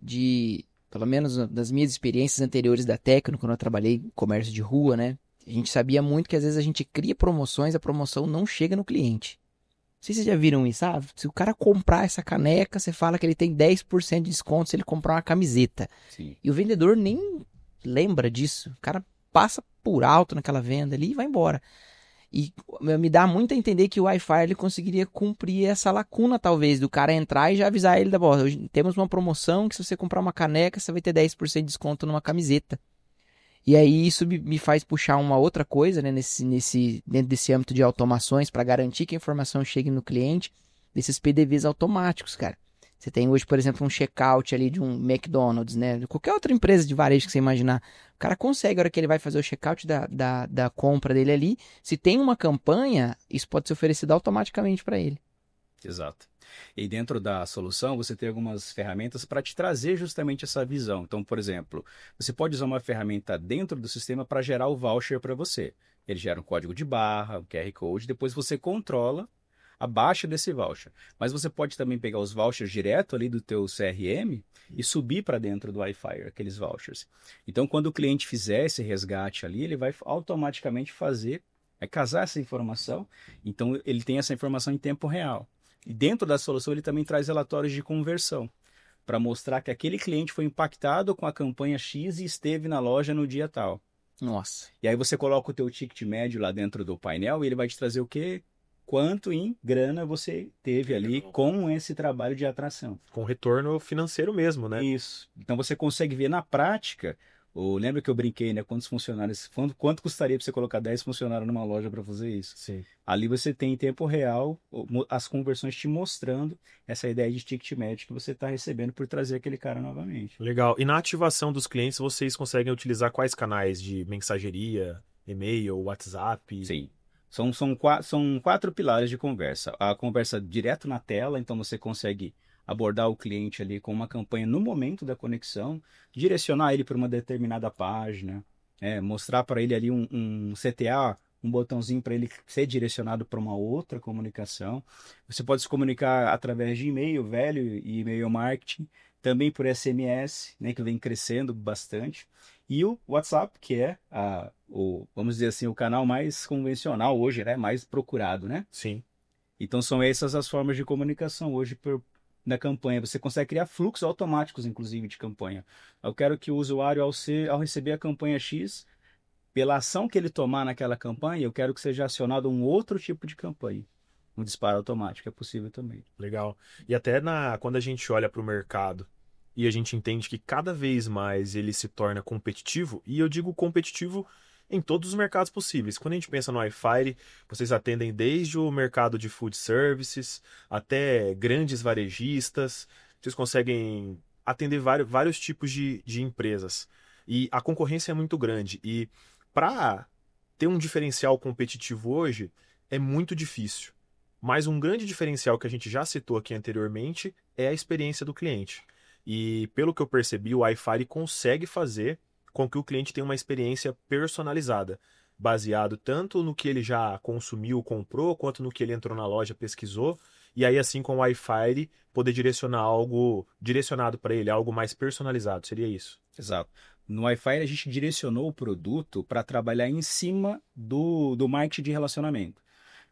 pelo menos das minhas experiências anteriores da Tecno, quando eu trabalhei em comércio de rua, né? A gente sabia muito que às vezes a gente cria promoções, a promoção não chega no cliente. Não sei se vocês já viram isso, sabe? Se o cara comprar essa caneca, você fala que ele tem 10% de desconto se ele comprar uma camiseta. Sim. E o vendedor nem lembra disso. O cara passa por alto naquela venda ali e vai embora. E me dá muito a entender que o Wi-Fi ele conseguiria cumprir essa lacuna, talvez, do cara entrar e já avisar ele hoje temos uma promoção que se você comprar uma caneca, você vai ter 10% de desconto numa camiseta. E aí isso me faz puxar uma outra coisa, né, dentro desse âmbito de automações, para garantir que a informação chegue no cliente, desses PDVs automáticos, cara. Você tem hoje, por exemplo, um checkout ali de um McDonald's, né? De qualquer outra empresa de varejo que você imaginar. O cara consegue, a hora que ele vai fazer o checkout da compra dele ali, se tem uma campanha, isso pode ser oferecido automaticamente para ele. Exato. E dentro da solução, você tem algumas ferramentas para te trazer justamente essa visão. Então, por exemplo, você pode usar uma ferramenta dentro do sistema para gerar o voucher para você. Ele gera um código de barra, um QR Code, depois você controla a baixa desse voucher. Mas você pode também pegar os vouchers direto ali do teu CRM e subir para dentro do Wi-Fi, aqueles vouchers. Então, quando o cliente fizer esse resgate ali, ele vai automaticamente casar essa informação. Então, ele tem essa informação em tempo real. E dentro da solução, ele também traz relatórios de conversão, para mostrar que aquele cliente foi impactado com a campanha X e esteve na loja no dia tal. Nossa. E aí você coloca o teu ticket médio lá dentro do painel e ele vai te trazer o quê? Quanto em grana você teve ali com esse trabalho de atração. Com retorno financeiro mesmo, né? Isso. Então você consegue ver na prática, lembra que eu brinquei, né? Quantos funcionários, quanto custaria para você colocar 10 funcionários numa loja para fazer isso? Sim. Ali você tem em tempo real as conversões te mostrando essa ideia de ticket médio que você está recebendo por trazer aquele cara novamente. Legal. E na ativação dos clientes, vocês conseguem utilizar quais canais de mensageria, e-mail, WhatsApp? Sim. São 4 pilares de conversa. A conversa direto na tela, então você consegue abordar o cliente ali com uma campanha no momento da conexão, direcionar ele para uma determinada página, mostrar para ele ali um CTA, um botãozinho para ele ser direcionado para uma outra comunicação. Você pode se comunicar através de e-mail, velho e e-mail marketing, também por SMS, né, que vem crescendo bastante. E o WhatsApp, que é vamos dizer assim, o canal mais convencional hoje, né, mais procurado, né? Sim. Então são essas as formas de comunicação hoje na campanha. Você consegue criar fluxos automáticos, inclusive, de campanha. Eu quero que o usuário, ao receber a campanha X, pela ação que ele tomar naquela campanha, eu quero que seja acionado um outro tipo de campanha. Um disparo automático é possível também. Legal. E até quando a gente olha para o mercado e a gente entende que cada vez mais ele se torna competitivo, e eu digo competitivo em todos os mercados possíveis. Quando a gente pensa no Wi-Fi, vocês atendem desde o mercado de food services até grandes varejistas, vocês conseguem atender vários tipos de empresas. E a concorrência é muito grande. E para ter um diferencial competitivo hoje é muito difícil. Mas um grande diferencial que a gente já citou aqui anteriormente é a experiência do cliente. E pelo que eu percebi, o Wi-Fi consegue fazer com que o cliente tenha uma experiência personalizada, baseado tanto no que ele já consumiu, comprou, quanto no que ele entrou na loja, pesquisou, e aí assim com o Wi-Fi poder direcionar algo direcionado para ele, algo mais personalizado, seria isso? Exato. No Wi-Fi a gente direcionou o produto para trabalhar em cima do marketing de relacionamento.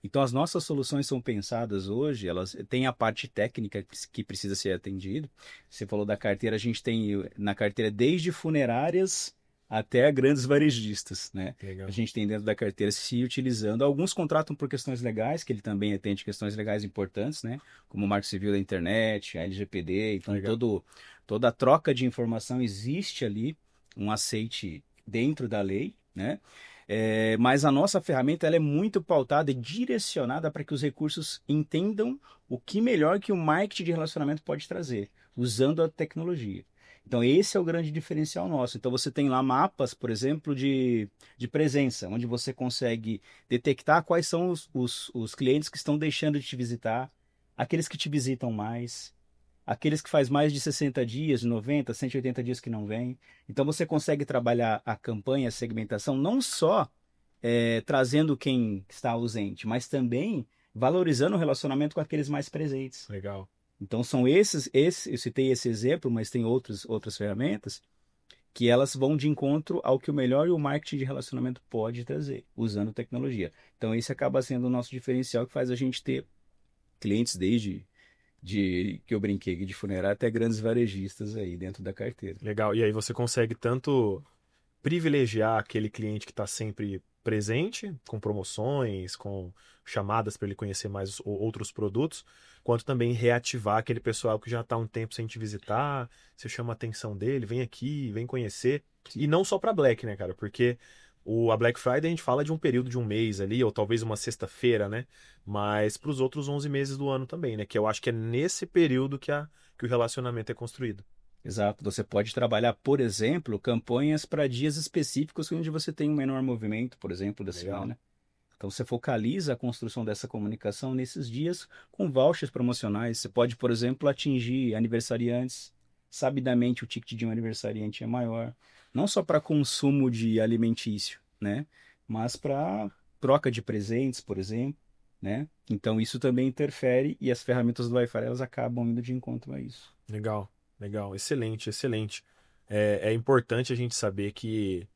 Então, as nossas soluções são pensadas hoje, elas têm a parte técnica que precisa ser atendida. Você falou da carteira, a gente tem na carteira desde funerárias até grandes varejistas, né? Legal. A gente tem dentro da carteira se utilizando. Alguns contratam por questões legais, que ele também atende questões legais importantes, né? Como o Marco Civil da Internet, a LGPD. Então, toda a troca de informação existe ali, um aceite dentro da lei, né? Mas a nossa ferramenta ela é muito pautada e direcionada para que os recursos entendam o que melhor que o marketing de relacionamento pode trazer, usando a tecnologia. Então, esse é o grande diferencial nosso. Então, você tem lá mapas, por exemplo, de presença, onde você consegue detectar quais são os clientes que estão deixando de te visitar, aqueles que te visitam mais, aqueles que faz mais de 60 dias, 90, 180 dias que não vêm. Então você consegue trabalhar a campanha, a segmentação, não só trazendo quem está ausente, mas também valorizando o relacionamento com aqueles mais presentes. Legal. Então são eu citei esse exemplo, mas tem outras ferramentas que elas vão de encontro ao que o melhor e o marketing de relacionamento pode trazer, usando tecnologia. Então esse acaba sendo o nosso diferencial que faz a gente ter clientes desde que eu brinquei de funerária até grandes varejistas aí dentro da carteira. Legal. E aí você consegue tanto privilegiar aquele cliente que está sempre presente, com promoções, com chamadas para ele conhecer mais outros produtos, quanto também reativar aquele pessoal que já está um tempo sem te visitar, você chama a atenção dele, vem aqui, vem conhecer. E não só para Black, né, cara? Porque a Black Friday a gente fala de um período de um mês ali, ou talvez uma sexta-feira, né? Mas para os outros 11 meses do ano também, né? Que eu acho que é nesse período que o relacionamento é construído. Exato. Você pode trabalhar, por exemplo, campanhas para dias específicos onde você tem um menor movimento, por exemplo, da semana. Então você focaliza a construção dessa comunicação nesses dias com vouchers promocionais. Você pode, por exemplo, atingir aniversariantes. Sabidamente o ticket de um aniversariante é maior. Não só para consumo de alimentício, né? Mas para troca de presentes, por exemplo, né? Então isso também interfere e as ferramentas do Wi-Fi elas acabam indo de encontro a isso. Legal, legal, excelente, excelente. É importante a gente saber que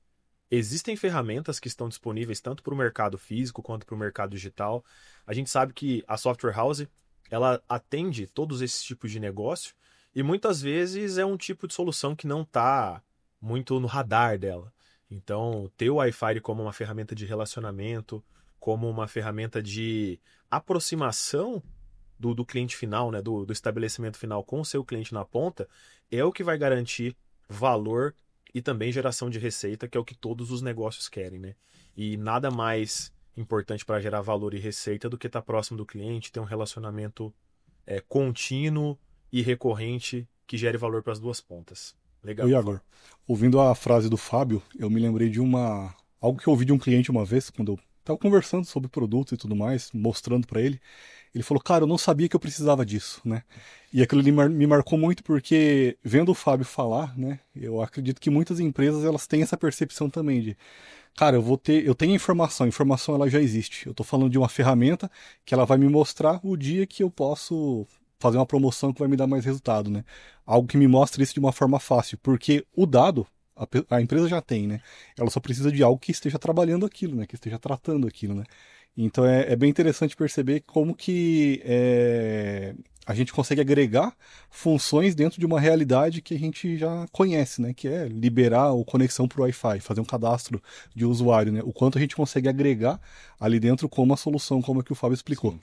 existem ferramentas que estão disponíveis tanto para o mercado físico quanto para o mercado digital. A gente sabe que a Software House ela atende todos esses tipos de negócio e muitas vezes é um tipo de solução que não está muito no radar dela. Então, ter o Wi-Fi como uma ferramenta de relacionamento, como uma ferramenta de aproximação do cliente final, né, do estabelecimento final com o seu cliente na ponta, é o que vai garantir valor e também geração de receita, que é o que todos os negócios querem, né? E nada mais importante para gerar valor e receita do que estar próximo do cliente, ter um relacionamento contínuo e recorrente que gere valor para as duas pontas. Legal. Ô, Iago, ouvindo a frase do Fábio, eu me lembrei de algo que eu ouvi de um cliente uma vez, quando eu estava conversando sobre produto e tudo mais, mostrando para ele. Ele falou, cara, eu não sabia que eu precisava disso, né? E aquilo ali me marcou muito porque, vendo o Fábio falar, né, eu acredito que muitas empresas elas têm essa percepção também de, cara, eu tenho informação, a informação ela já existe. Eu estou falando de uma ferramenta que ela vai me mostrar o dia que eu posso fazer uma promoção que vai me dar mais resultado, né? Algo que me mostre isso de uma forma fácil, porque o dado a empresa já tem, né? Ela só precisa de algo que esteja trabalhando aquilo, né? Que esteja tratando aquilo, né? Então é bem interessante perceber como que a gente consegue agregar funções dentro de uma realidade que a gente já conhece, né? Que é liberar a conexão para o Wi-Fi, fazer um cadastro de usuário, né? O quanto a gente consegue agregar ali dentro com uma solução, como a que o Fábio explicou. Sim.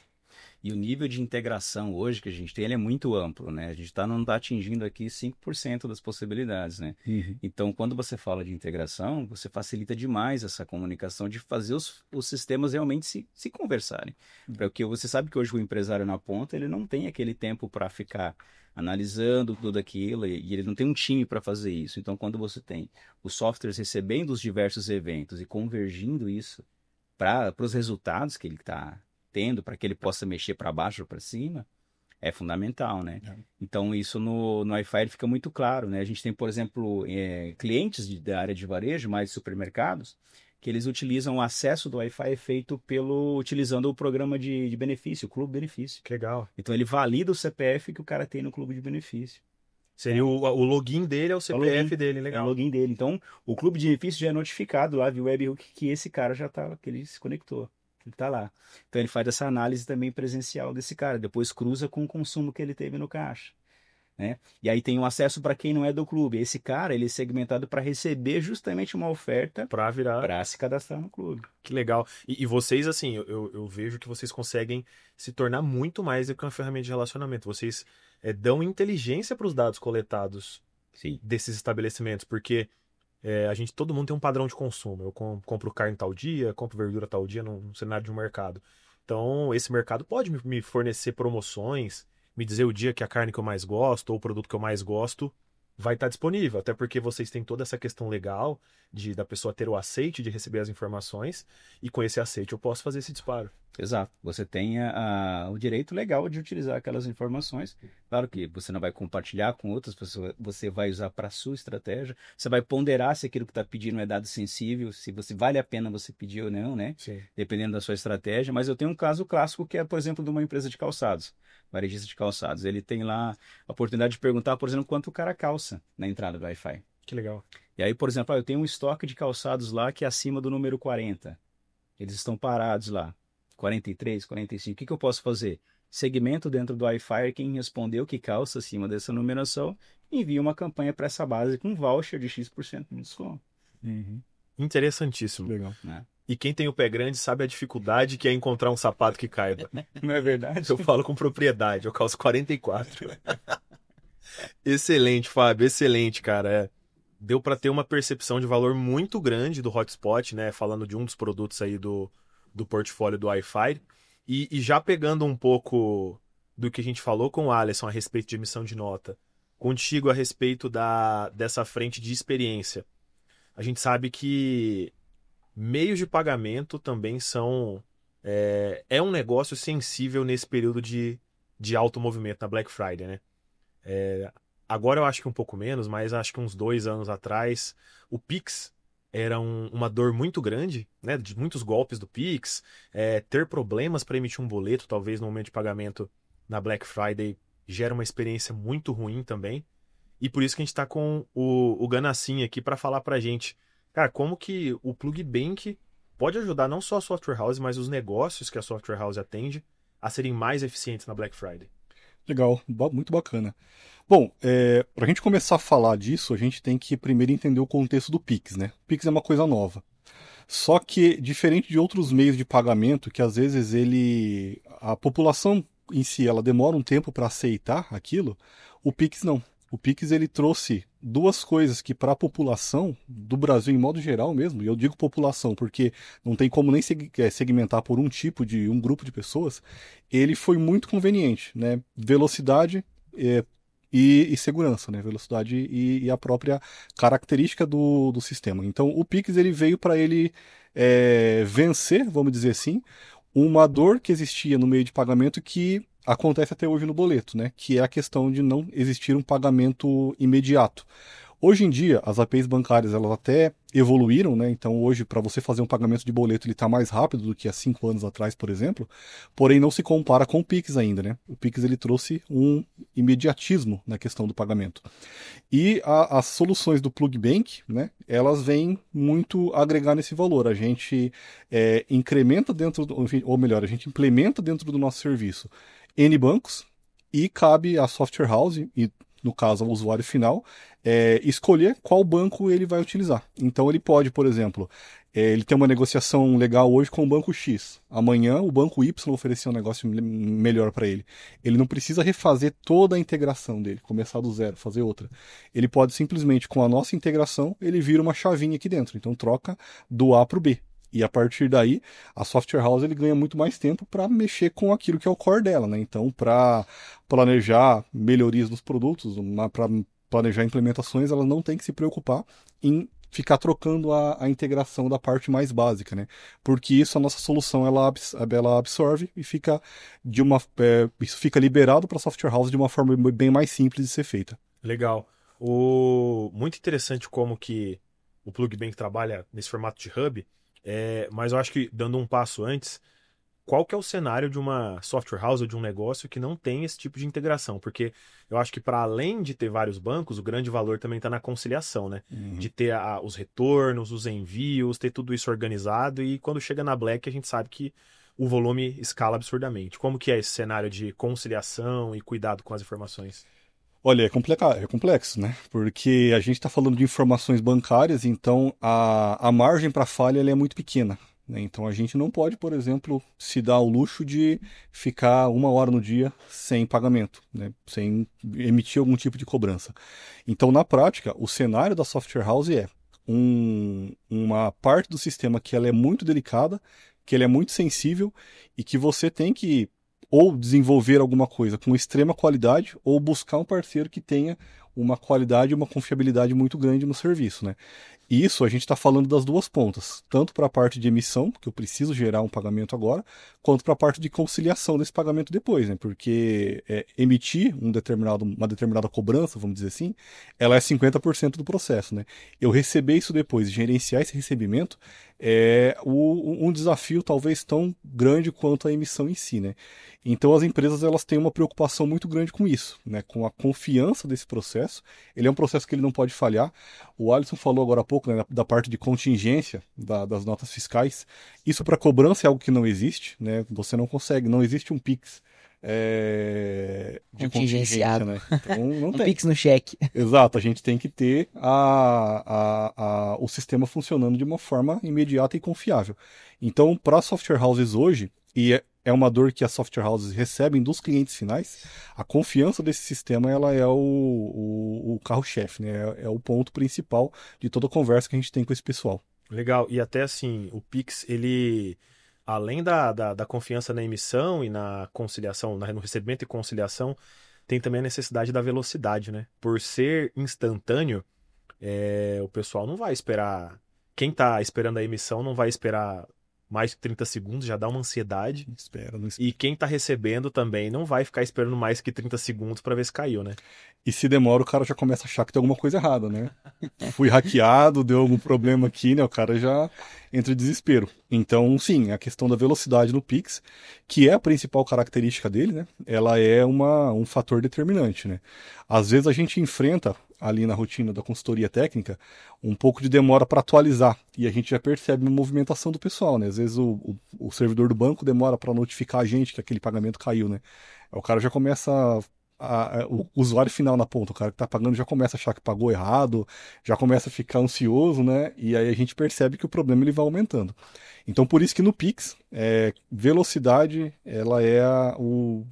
E o nível de integração hoje que a gente tem, ele é muito amplo, né? A gente não está atingindo aqui 5% das possibilidades, né? Uhum. Então, quando você fala de integração, você facilita demais essa comunicação de fazer os sistemas realmente se conversarem. Porque você sabe que hoje o empresário na ponta, ele não tem aquele tempo para ficar analisando tudo aquilo e ele não tem um time para fazer isso. Então, quando você tem os softwares recebendo os diversos eventos e convergindo isso para os resultados que ele está tendo, para que ele possa mexer para baixo ou para cima, é fundamental, né? Então, isso no Wi-Fi ele fica muito claro, né? A gente tem, por exemplo, clientes da área de varejo, mais supermercados, que eles utilizam o acesso do Wi-Fi feito utilizando o programa de benefício, o Clube Benefício. Que legal. Então, ele valida o CPF que o cara tem no Clube de benefício. Seria o login dele, é o CPF dele, É o legal. login dele. Então, o Clube de benefício já é notificado lá via webhook que esse cara que ele se conectou. Ele está lá. Então ele faz essa análise também presencial desse cara, depois cruza com o consumo que ele teve no caixa, né? E aí tem um acesso para quem não é do clube. Esse cara, ele é segmentado para receber justamente uma oferta para se cadastrar no clube. Que legal. E vocês, assim, eu vejo que vocês conseguem se tornar muito mais do que uma ferramenta de relacionamento. Vocês dão inteligência para os dados coletados Sim. desses estabelecimentos, porque todo mundo tem um padrão de consumo. Eu compro carne tal dia, compro verdura tal dia no cenário de um mercado. Então, esse mercado pode me fornecer promoções, me dizer o dia que a carne que eu mais gosto ou o produto que eu mais gosto vai estar disponível. Até porque vocês têm toda essa questão legal da pessoa ter o aceite de receber as informações e com esse aceite eu posso fazer esse disparo. Exato. Você tem o direito legal de utilizar aquelas informações. Claro que você não vai compartilhar com outras pessoas, você vai usar para a sua estratégia. Você vai ponderar se aquilo que está pedindo é dado sensível, se vale a pena você pedir ou não, né? Sim. Dependendo da sua estratégia. Mas eu tenho um caso clássico que é, por exemplo, de uma empresa de calçados, varejista de calçados. Ele tem lá a oportunidade de perguntar, por exemplo, quanto o cara calça na entrada do Wi-Fi. Que legal. E aí, por exemplo, eu tenho um estoque de calçados lá que é acima do número 40. Eles estão parados lá. 43, 45, o que eu posso fazer? Segmento dentro do Wi-Fi, quem respondeu que calça acima dessa numeração, envia uma campanha para essa base com voucher de X% de desconto. Uhum. Interessantíssimo. Legal. Né? E quem tem o pé grande sabe a dificuldade que é encontrar um sapato que caiba. Não é verdade? Eu falo com propriedade, eu calço 44. Excelente, Fábio, excelente, cara. Deu para ter uma percepção de valor muito grande do hotspot, né? Falando de um dos produtos aí do portfólio do Wi-Fi. E já pegando um pouco do que a gente falou com o Alisson a respeito de emissão de nota, contigo a respeito dessa frente de experiência. A gente sabe que meios de pagamento também são... É um negócio sensível nesse período de alto movimento na Black Friday, né? Agora eu acho que um pouco menos, mas acho que uns 2 anos atrás, o Pix era uma dor muito grande, né? De muitos golpes do Pix, ter problemas para emitir um boleto, talvez no momento de pagamento na Black Friday, gera uma experiência muito ruim também. E por isso que a gente está com o Ganassim aqui para falar para a gente, cara, como que o Plug Bank pode ajudar não só a software house, mas os negócios que a software house atende a serem mais eficientes na Black Friday. Legal, muito bacana. Bom, para a gente começar a falar disso, a gente tem que primeiro entender o contexto do Pix, né? O Pix é uma coisa nova. Só que, diferente de outros meios de pagamento, que às vezes a população em si, ela demora um tempo para aceitar aquilo, o Pix não. O Pix ele trouxe duas coisas que para a população do Brasil em modo geral mesmo, e eu digo população porque não tem como nem segmentar por um grupo de pessoas, ele foi muito conveniente, né? Velocidade e segurança, né? Velocidade e a própria característica do sistema. Então o Pix ele veio para ele vencer, vamos dizer assim, uma dor que existia no meio de pagamento que acontece até hoje no boleto, né? Que é a questão de não existir um pagamento imediato. Hoje em dia, as APIs bancárias elas até evoluíram, né? Então hoje, para você fazer um pagamento de boleto, ele está mais rápido do que há 5 anos atrás, por exemplo. Porém, não se compara com o Pix ainda, né? O Pix ele trouxe um imediatismo na questão do pagamento. E as soluções do Plug Bank, né? Elas vêm muito agregar nesse valor. A gente incrementa dentro, ou melhor, a gente implementa dentro do nosso serviço N bancos e cabe à software house e no caso ao usuário final, escolher qual banco ele vai utilizar. Então ele pode, por exemplo, ele tem uma negociação legal hoje com o banco X. Amanhã o banco Y oferecer um negócio melhor para ele. Ele não precisa refazer toda a integração dele, começar do zero, fazer outra. Ele pode simplesmente, com a nossa integração, ele vira uma chavinha aqui dentro. Então troca do A para o B. E a partir daí, a software house ele ganha muito mais tempo para mexer com aquilo que é o core dela, né? Então, para planejar melhorias nos produtos, para planejar implementações, ela não tem que se preocupar em ficar trocando a integração da parte mais básica, né? Porque isso a nossa solução ela absorve e fica isso fica liberado para a software house de uma forma bem mais simples de ser feita. Legal. Muito interessante como que o Plug Bank trabalha nesse formato de hub. Mas eu acho que, dando um passo antes, qual que é o cenário de uma software house ou de um negócio que não tem esse tipo de integração? Porque eu acho que, para além de ter vários bancos, o grande valor também está na conciliação, né? Uhum. De ter os retornos, os envios, ter tudo isso organizado, e quando chega na Black a gente sabe que o volume escala absurdamente. Como que é esse cenário de conciliação e cuidado com as informações? Olha, é complexo, né? Porque a gente está falando de informações bancárias, então a margem para falha ela é muito pequena, né? Então a gente não pode, por exemplo, se dar o luxo de ficar 1 hora no dia sem pagamento, né? Sem emitir algum tipo de cobrança. Então, na prática, o cenário da software house é uma parte do sistema que ela é muito delicada, que ela é muito sensível e que você tem que ou desenvolver alguma coisa com extrema qualidade, ou buscar um parceiro que tenha uma qualidade e uma confiabilidade muito grande no serviço, né? E isso a gente está falando das duas pontas, tanto para a parte de emissão, que eu preciso gerar um pagamento agora, quanto para a parte de conciliação desse pagamento depois, né? Porque emitir uma determinada cobrança, vamos dizer assim, ela é 50% do processo, né? Eu receber isso depois, gerenciar esse recebimento, é um desafio talvez tão grande quanto a emissão em si, né? Então as empresas elas têm uma preocupação muito grande com isso, né? Com a confiança desse processo. Ele é um processo que ele não pode falhar. O Alisson falou agora há pouco, né, da parte de contingência das notas fiscais. Isso para cobrança é algo que não existe, né? Você não consegue, não existe um Pix de contingência, Contingenciado. né? Então não Um tem. Pix no cheque. Exato, a gente tem que ter o sistema funcionando de uma forma imediata e confiável. Então, para software houses hoje, e é uma dor que as software houses recebem dos clientes finais, a confiança desse sistema ela é o carro-chefe, né? É o ponto principal de toda a conversa que a gente tem com esse pessoal. Legal. E até assim, o Pix, ele, além da confiança na emissão e na conciliação, no recebimento e conciliação, tem também a necessidade da velocidade, né? Por ser instantâneo, o pessoal não vai esperar. Quem está esperando a emissão não vai esperar mais que 30 segundos, já dá uma ansiedade. Espera, não espera. E quem está recebendo também não vai ficar esperando mais que 30 segundos para ver se caiu, né? E se demora, o cara já começa a achar que tem alguma coisa errada, né? Fui hackeado, deu algum problema aqui, né? O cara já entra em desespero. Então, sim, a questão da velocidade no Pix, que é a principal característica dele, né? Ela é um fator determinante, né? Às vezes a gente enfrenta ali na rotina da consultoria técnica um pouco de demora para atualizar e a gente já percebe uma movimentação do pessoal, né? Às vezes o servidor do banco demora para notificar a gente que aquele pagamento caiu, né? O cara já começa o usuário final na ponta, o cara que está pagando já começa a achar que pagou errado, já começa a ficar ansioso, né? E aí a gente percebe que o problema ele vai aumentando. Então por isso que no Pix, velocidade ela é o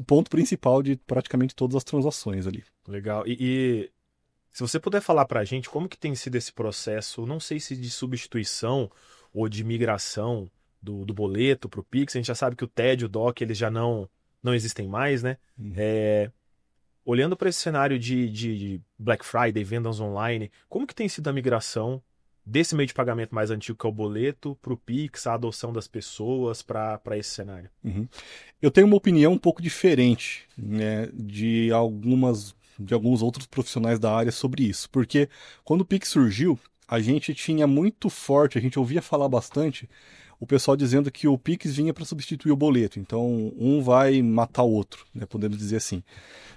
ponto principal de praticamente todas as transações ali. Legal. E se você puder falar para a gente como que tem sido esse processo, não sei se de substituição ou de migração do boleto para o Pix, a gente já sabe que o TED e o DOC eles já não existem mais, né? Uhum. Olhando para esse cenário de Black Friday, vendas online, como que tem sido a migração desse meio de pagamento mais antigo que é o boleto para o Pix, a adoção das pessoas para esse cenário? Uhum. Eu tenho uma opinião um pouco diferente, né, de alguns outros profissionais da área sobre isso, porque quando o Pix surgiu, a gente tinha muito forte, a gente ouvia falar bastante, o pessoal dizendo que o Pix vinha para substituir o boleto, então um vai matar o outro, né, podemos dizer assim.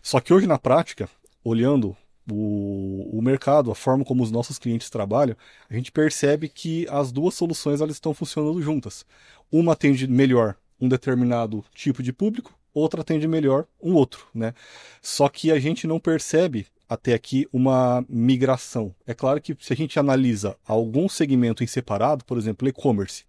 Só que hoje na prática, olhando o mercado, a forma como os nossos clientes trabalham, a gente percebe que as duas soluções elas estão funcionando juntas. Uma atende melhor um determinado tipo de público, outra atende melhor um outro, né? Só que a gente não percebe até aqui uma migração. É claro que se a gente analisa algum segmento em separado, por exemplo, e-commerce.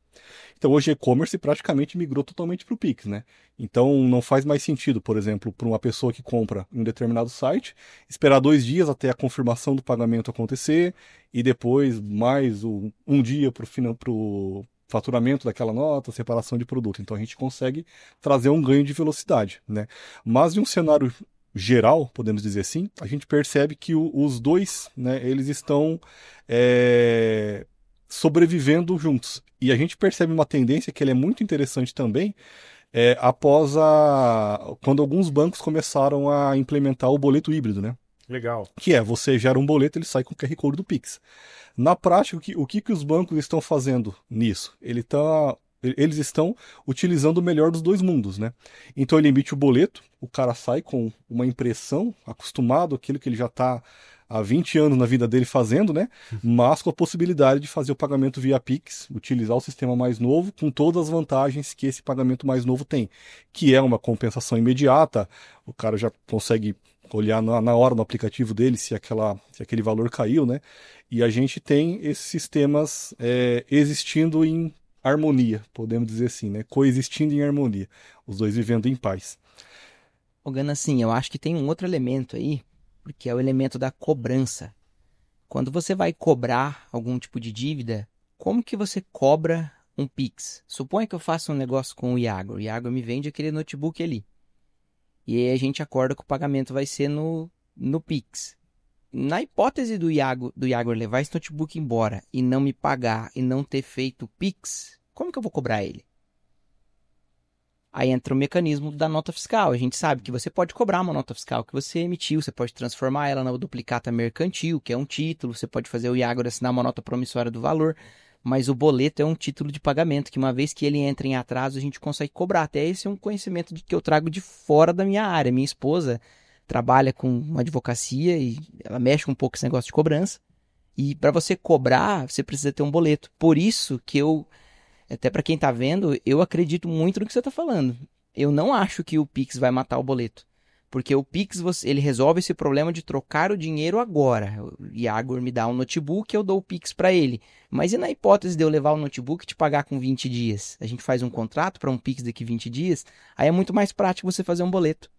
Então hoje e-commerce praticamente migrou totalmente para o Pix, né? Então não faz mais sentido, por exemplo, para uma pessoa que compra em um determinado site, esperar 2 dias até a confirmação do pagamento acontecer e depois mais um dia para o faturamento daquela nota, separação de produto. Então a gente consegue trazer um ganho de velocidade, né? Mas em um cenário geral, podemos dizer assim, a gente percebe que os dois, né, eles estão sobrevivendo juntos. E a gente percebe uma tendência que ela é muito interessante também, após quando alguns bancos começaram a implementar o boleto híbrido, né? Legal. Que você gera um boleto, ele sai com o QR Code do Pix. Na prática, o que os bancos estão fazendo nisso? Eles estão utilizando o melhor dos dois mundos, né? Então ele emite o boleto, o cara sai com uma impressão, acostumado àquilo que ele já está há 20 anos na vida dele fazendo, né? Mas com a possibilidade de fazer o pagamento via Pix, utilizar o sistema mais novo, com todas as vantagens que esse pagamento mais novo tem, que é uma compensação imediata, o cara já consegue olhar na hora no aplicativo dele se aquele valor caiu, né? E a gente tem esses sistemas existindo em harmonia, podemos dizer assim, né? Coexistindo em harmonia, os dois vivendo em paz. Gana, assim, eu acho que tem um outro elemento aí, porque é o elemento da cobrança. Quando você vai cobrar algum tipo de dívida, como que você cobra um Pix? Suponha que eu faça um negócio com o Iago me vende aquele notebook ali. E aí a gente acorda que o pagamento vai ser no Pix. Na hipótese do Iago levar esse notebook embora e não me pagar e não ter feito o Pix, como que eu vou cobrar ele? Aí entra o mecanismo da nota fiscal. A gente sabe que você pode cobrar uma nota fiscal que você emitiu, você pode transformar ela na duplicata mercantil, que é um título, você pode fazer o Iago assinar uma nota promissória do valor, mas o boleto é um título de pagamento, que uma vez que ele entra em atraso, a gente consegue cobrar. Até esse é um conhecimento que eu trago de fora da minha área. Minha esposa trabalha com uma advocacia e ela mexe um pouco com esse negócio de cobrança. E para você cobrar, você precisa ter um boleto. Por isso que até para quem tá vendo, eu acredito muito no que você tá falando. Eu não acho que o Pix vai matar o boleto. Porque o Pix, ele resolve esse problema de trocar o dinheiro agora. O Iago me dá um notebook, eu dou o Pix para ele. Mas e na hipótese de eu levar o notebook e te pagar com 20 dias? A gente faz um contrato para um Pix daqui 20 dias, aí é muito mais prático você fazer um boleto.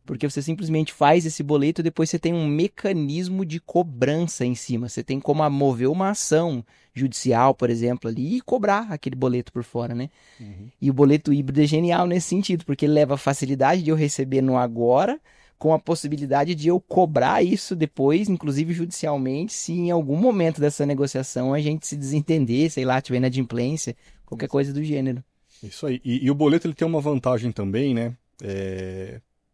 Porque você simplesmente faz esse boleto e depois você tem um mecanismo de cobrança em cima. Você tem como mover uma ação judicial, por exemplo, ali e cobrar aquele boleto por fora, né? Uhum. E o boleto híbrido é genial nesse sentido, porque ele leva a facilidade de eu receber no agora, com a possibilidade de eu cobrar isso depois, inclusive judicialmente, se em algum momento dessa negociação a gente se desentender, sei lá, tiver inadimplência, qualquer coisa do gênero. Isso aí. E o boleto ele tem uma vantagem também, né?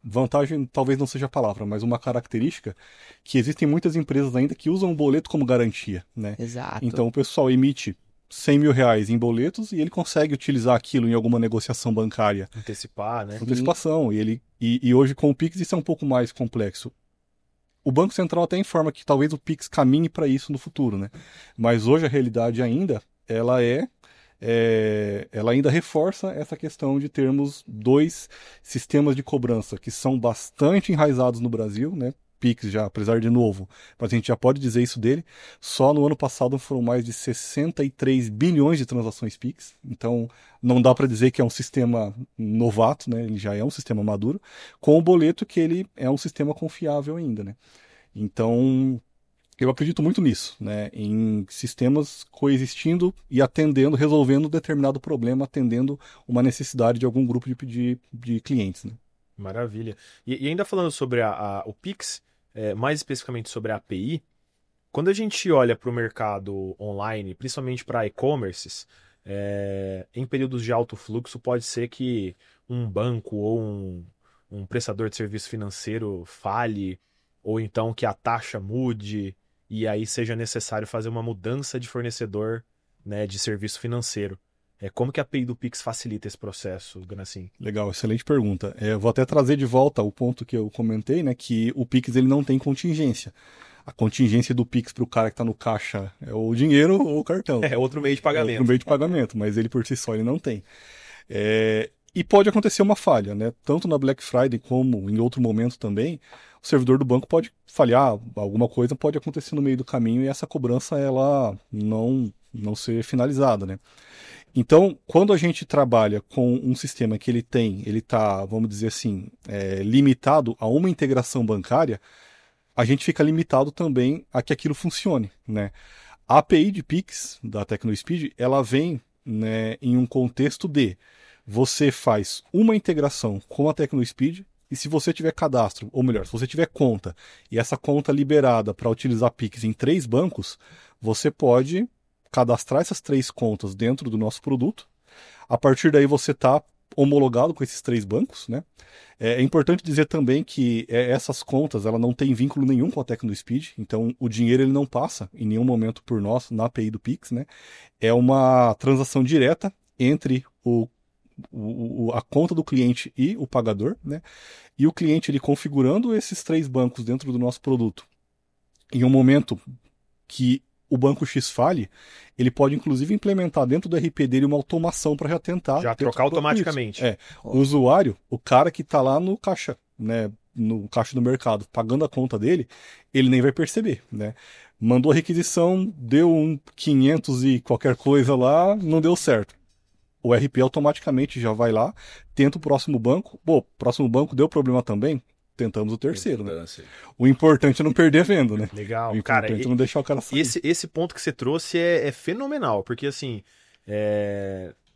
Vantagem talvez não seja a palavra, mas uma característica que existem muitas empresas ainda que usam o boleto como garantia, né? Exato. Então o pessoal emite 100 mil reais em boletos e ele consegue utilizar aquilo em alguma negociação bancária. Antecipar, né? Antecipação. E hoje com o Pix isso é um pouco mais complexo. O Banco Central até informa que talvez o Pix caminhe para isso no futuro, né? Mas hoje a realidade ainda, ela ainda reforça essa questão de termos 2 sistemas de cobrança que são bastante enraizados no Brasil, né? Pix já, apesar de novo, mas a gente já pode dizer isso dele. Só no ano passado foram mais de 63 bilhões de transações Pix, então não dá para dizer que é um sistema novato, né? Ele já é um sistema maduro, com o boleto que ele é um sistema confiável ainda, né? Então eu acredito muito nisso, né? Em sistemas coexistindo e atendendo, resolvendo determinado problema, atendendo uma necessidade de algum grupo de clientes, né? Maravilha. E ainda falando sobre o Pix, mais especificamente sobre a API, Quando a gente olha para o mercado online, principalmente para e-commerces, em períodos de alto fluxo, pode ser que um banco ou um prestador de serviço financeiro falhe, ou então que a taxa mude, e aí seja necessário fazer uma mudança de fornecedor, né, de serviço financeiro. Como que a API do Pix facilita esse processo, Ganassim? Legal, excelente pergunta. Eu vou até trazer de volta o ponto que eu comentei, né, que o Pix ele não tem contingência. A contingência do Pix para o cara que está no caixa é o dinheiro ou o cartão. É outro meio de pagamento. Outro meio de pagamento, mas ele por si só ele não tem. E pode acontecer uma falha, né? Tanto na Black Friday como em outro momento também, o servidor do banco pode falhar, alguma coisa pode acontecer no meio do caminho e essa cobrança ela não ser finalizada, né? Então, quando a gente trabalha com um sistema que ele está, vamos dizer assim, limitado a uma integração bancária, a gente fica limitado também a que aquilo funcione, né? A API de Pix da TecnoSpeed, ela vem, né, em um contexto de você faz uma integração com a TecnoSpeed e se você tiver cadastro, ou melhor, se você tiver conta e essa conta liberada para utilizar Pix em 3 bancos, você pode cadastrar essas 3 contas dentro do nosso produto. A partir daí você está homologado com esses 3 bancos, né? É importante dizer também que essas contas ela não tem vínculo nenhum com a TecnoSpeed, então o dinheiro ele não passa em nenhum momento por nós na API do Pix, né? É uma transação direta entre a conta do cliente e o pagador, né? E o cliente ele configurando esses 3 bancos dentro do nosso produto. Em um momento que o banco X falhe, ele pode inclusive implementar dentro do RP dele uma automação para já tentar... Já trocar automaticamente. O usuário, o cara que está lá no caixa, né, no caixa do mercado, pagando a conta dele, ele nem vai perceber, né? Mandou a requisição, deu um 500 e qualquer coisa lá, não deu certo. O RP automaticamente já vai lá, tenta o próximo banco. Pô, próximo banco deu problema também, tentamos o terceiro, né? O importante é não perder a venda, né? Legal, o importante é não deixar o cara sair. Esse ponto que você trouxe é fenomenal, porque assim,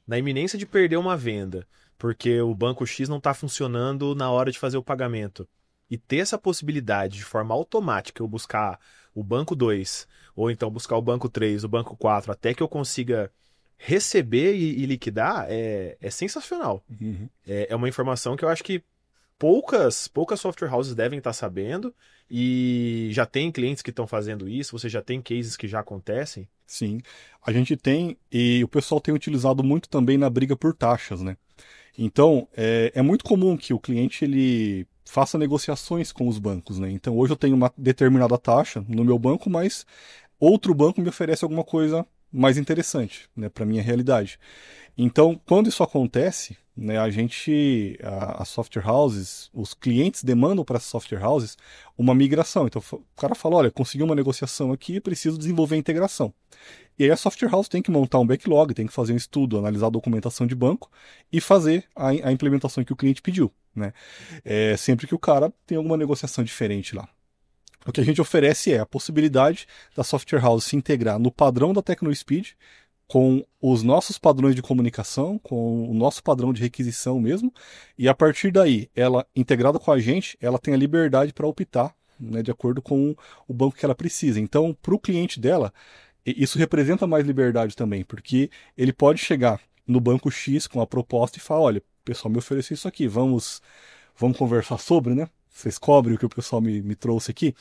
na iminência de perder uma venda, porque o banco X não está funcionando na hora de fazer o pagamento, e ter essa possibilidade de forma automática eu buscar o banco 2, ou então buscar o banco 3, o banco 4, até que eu consiga receber e liquidar, é sensacional. Uhum. É uma informação que eu acho que poucas software houses devem estar sabendo, e já tem clientes que estão fazendo isso, você já tem cases que já acontecem? Sim, a gente tem, e o pessoal tem utilizado muito também na briga por taxas, né? Então, é muito comum que o cliente ele faça negociações com os bancos, né? Então, hoje eu tenho uma determinada taxa no meu banco, mas outro banco me oferece alguma coisa mais interessante, né, para minha realidade. Então, quando isso acontece, né, as software houses, os clientes demandam para as software houses uma migração. Então, o cara fala, olha, consegui uma negociação aqui, preciso desenvolver a integração. E aí a software house tem que montar um backlog, tem que fazer um estudo, analisar a documentação de banco e fazer a implementação que o cliente pediu, né? Sempre que o cara tem alguma negociação diferente lá. O que a gente oferece é a possibilidade da software house se integrar no padrão da TecnoSpeed, com os nossos padrões de comunicação, com o nosso padrão de requisição mesmo, e a partir daí, ela integrada com a gente, ela tem a liberdade para optar, né, de acordo com o banco que ela precisa. Então, para o cliente dela, isso representa mais liberdade também, porque ele pode chegar no banco X com a proposta e falar, olha, o pessoal me ofereceu isso aqui, vamos conversar sobre, né? Vocês cobrem o que o pessoal me trouxe aqui.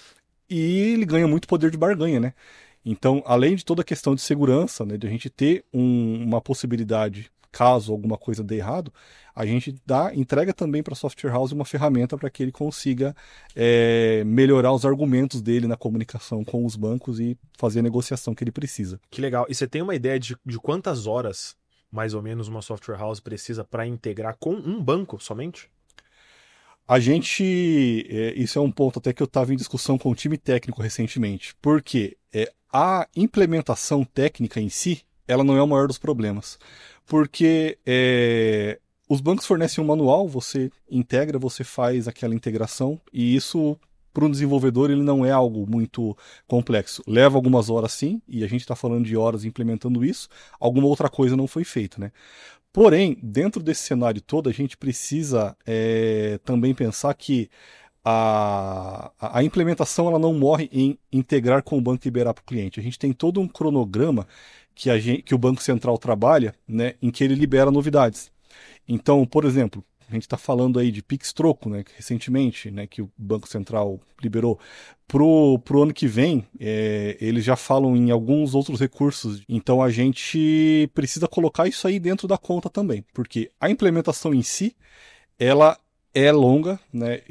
E ele ganha muito poder de barganha, né? Então, além de toda a questão de segurança, né, de a gente ter uma possibilidade, caso alguma coisa dê errado, a gente entrega também para a software house uma ferramenta para que ele consiga melhorar os argumentos dele na comunicação com os bancos e fazer a negociação que ele precisa. Que legal. E você tem uma ideia de quantas horas, mais ou menos, uma software house precisa para integrar com um banco somente? A gente, isso é um ponto até que eu estava em discussão com o time técnico recentemente, porque a implementação técnica em si, ela não é o maior dos problemas, porque os bancos fornecem um manual, você integra, você faz aquela integração, e isso, para um desenvolvedor, ele não é algo muito complexo. Leva algumas horas sim, e a gente está falando de horas implementando isso, alguma outra coisa não foi feita, né? Porém, dentro desse cenário todo, a gente precisa também pensar que a implementação ela não morre em integrar com o banco e liberar para o cliente. A gente tem todo um cronograma que o Banco Central trabalha, né, em que ele libera novidades. Então, por exemplo, a gente está falando aí de Pix-Troco, né, recentemente, né, que o Banco Central liberou. Pro ano que vem, eles já falam em alguns outros recursos. Então, a gente precisa colocar isso aí dentro da conta também, porque a implementação em si, ela é longa, né,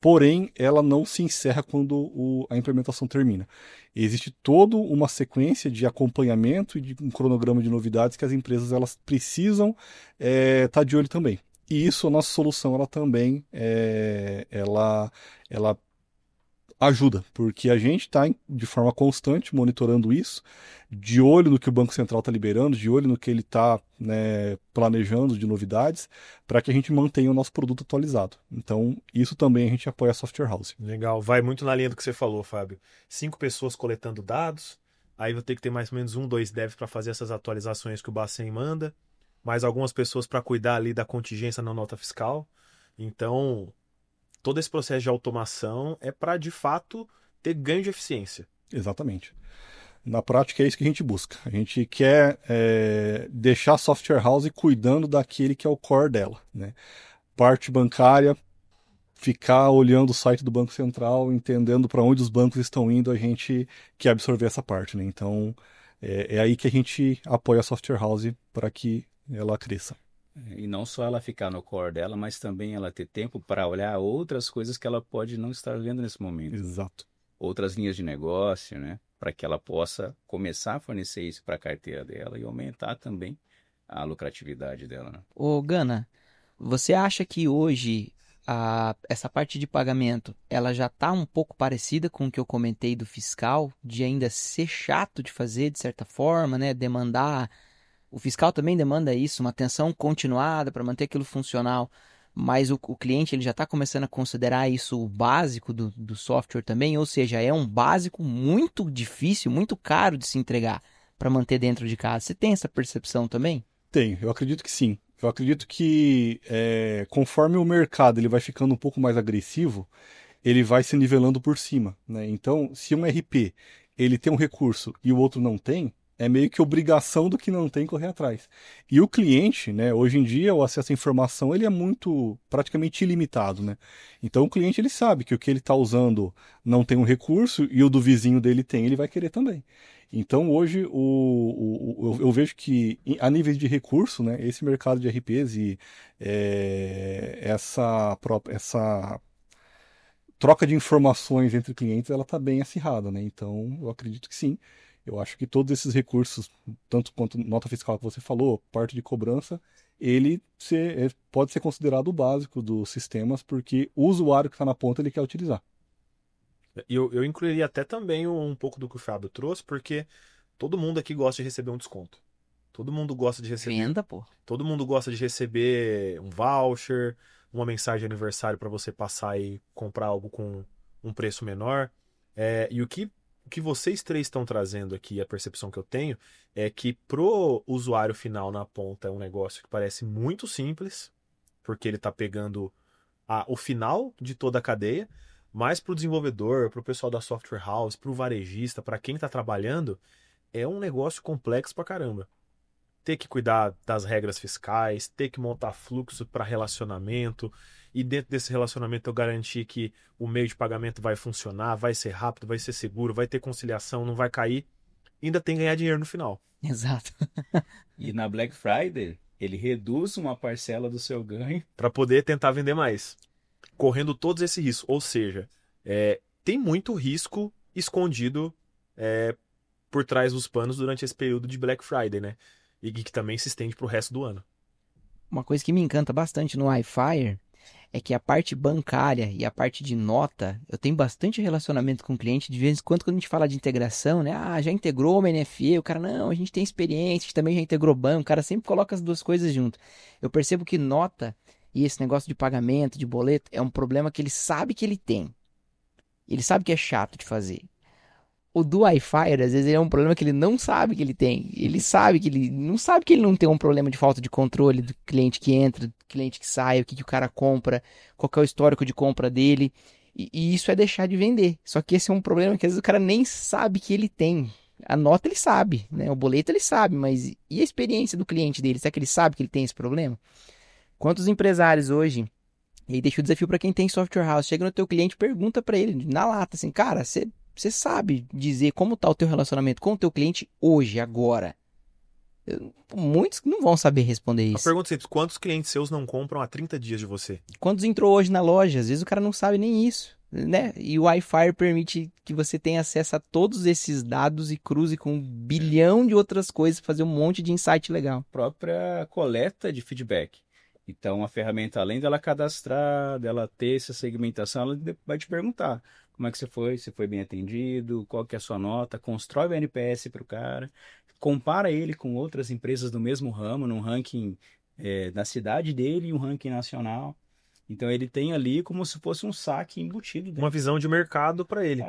porém, ela não se encerra quando a implementação termina. Existe toda uma sequência de acompanhamento e de um cronograma de novidades que as empresas elas precisam estar de olho também. E isso, a nossa solução, ela também ela ajuda, porque a gente está de forma constante monitorando isso, de olho no que o Banco Central está liberando, de olho no que ele está, né, planejando de novidades, para que a gente mantenha o nosso produto atualizado. Então, isso também a gente apoia a Software House. Legal, vai muito na linha do que você falou, Fábio. 5 pessoas coletando dados, aí vou ter que ter mais ou menos 2 devs para fazer essas atualizações que o Bacen manda, mais algumas pessoas para cuidar ali da contingência na nota fiscal. Então, todo esse processo de automação é para, de fato, ter ganho de eficiência. Exatamente. Na prática é isso que a gente busca. A gente quer deixar a Software House cuidando daquele que é o core dela, né? Parte bancária, ficar olhando o site do Banco Central, entendendo para onde os bancos estão indo, a gente quer absorver essa parte, né? Então, é aí que a gente apoia a Software House para que ela cresça. E não só ela ficar no core dela, mas também ela ter tempo para olhar outras coisas que ela pode não estar vendo nesse momento. Exato. Outras linhas de negócio, né? Para que ela possa começar a fornecer isso para a carteira dela e aumentar também a lucratividade dela, né? Ô, Gana, você acha que hoje essa parte de pagamento ela já está um pouco parecida com o que eu comentei do fiscal, de ainda ser chato de fazer de certa forma, né? Demandar. O fiscal também demanda isso, uma atenção continuada para manter aquilo funcional, mas o cliente ele já está começando a considerar isso o básico do software também, ou seja, é um básico muito difícil, muito caro de se entregar para manter dentro de casa. Você tem essa percepção também? Tenho, eu acredito que sim. Eu acredito que conforme o mercado ele vai ficando um pouco mais agressivo, ele vai se nivelando por cima, né? Então, se um RP ele tem um recurso e o outro não tem, é meio que obrigação do que não tem correr atrás. E o cliente, né, hoje em dia, o acesso à informação ele é muito, praticamente ilimitado, né? Então o cliente ele sabe que o que ele está usando não tem um recurso e o do vizinho dele tem, ele vai querer também. Então hoje eu vejo que a níveis de recurso, né, esse mercado de RPs e essa troca de informações entre clientes ela está bem acirrada, né? Então eu acredito que sim. Eu acho que todos esses recursos, tanto quanto nota fiscal que você falou, parte de cobrança, pode ser considerado o básico dos sistemas, porque o usuário que está na ponta ele quer utilizar. Eu incluiria até também um pouco do que o Fábio trouxe, porque todo mundo aqui gosta de receber um desconto. Todo mundo gosta de receber. Venda, pô. Todo mundo gosta de receber um voucher, uma mensagem de aniversário para você passar e comprar algo com um preço menor. E o que vocês três estão trazendo aqui, a percepção que eu tenho, é que pro usuário final na ponta é um negócio que parece muito simples, porque ele está pegando o final de toda a cadeia, mas pro desenvolvedor, pro pessoal da software house, pro varejista, para quem está trabalhando, é um negócio complexo pra caramba. Ter que cuidar das regras fiscais, ter que montar fluxo para relacionamento, e dentro desse relacionamento eu garantir que o meio de pagamento vai funcionar, vai ser rápido, vai ser seguro, vai ter conciliação, não vai cair, ainda tem que ganhar dinheiro no final. Exato. E na Black Friday, ele reduz uma parcela do seu ganho para poder tentar vender mais, correndo todos esses riscos. Ou seja, tem muito risco escondido por trás dos panos durante esse período de Black Friday, né? E que também se estende para o resto do ano. Uma coisa que me encanta bastante no iFire é que a parte bancária e a parte de nota, eu tenho bastante relacionamento com o cliente, de vez em quando a gente fala de integração, né? Já integrou uma NFE, o cara, não, a gente tem experiência, a gente também já integrou banco, o cara sempre coloca as duas coisas junto. Eu percebo que nota e esse negócio de pagamento, de boleto, é um problema que ele sabe que ele tem. Ele sabe que é chato de fazer. O do iFire, às vezes, é um problema que ele não sabe que ele tem. Ele sabe que ele não sabe que ele não tem um problema de falta de controle do cliente que entra, do cliente que sai, o que o cara compra, qual que é o histórico de compra dele. E isso é deixar de vender. Só que esse é um problema que às vezes o cara nem sabe que ele tem. A nota ele sabe, né? O boleto ele sabe, mas e a experiência do cliente dele? Será que ele sabe que ele tem esse problema? Quantos empresários hoje, e aí deixa o desafio para quem tem software house, chega no teu cliente e pergunta para ele, na lata, assim, cara, você sabe dizer como tá o teu relacionamento com o teu cliente hoje, agora? Muitos não vão saber responder A isso. pergunta é simples, quantos clientes seus não compram há 30 dias de você? Quantos entrou hoje na loja? Às vezes o cara não sabe nem isso, né? E o Wi-Fi permite que você tenha acesso a todos esses dados e cruze com 1 bilhão de outras coisas, fazer um monte de insight legal. Própria coleta de feedback. Então, a ferramenta, além dela cadastrar, dela ter essa segmentação, ela vai te perguntar como é que você foi, se foi bem atendido, qual que é a sua nota, constrói o NPS para o cara, compara ele com outras empresas do mesmo ramo, num ranking da cidade dele e um ranking nacional. Então, ele tem ali como se fosse um saque embutido dentro. Uma visão de mercado para ele.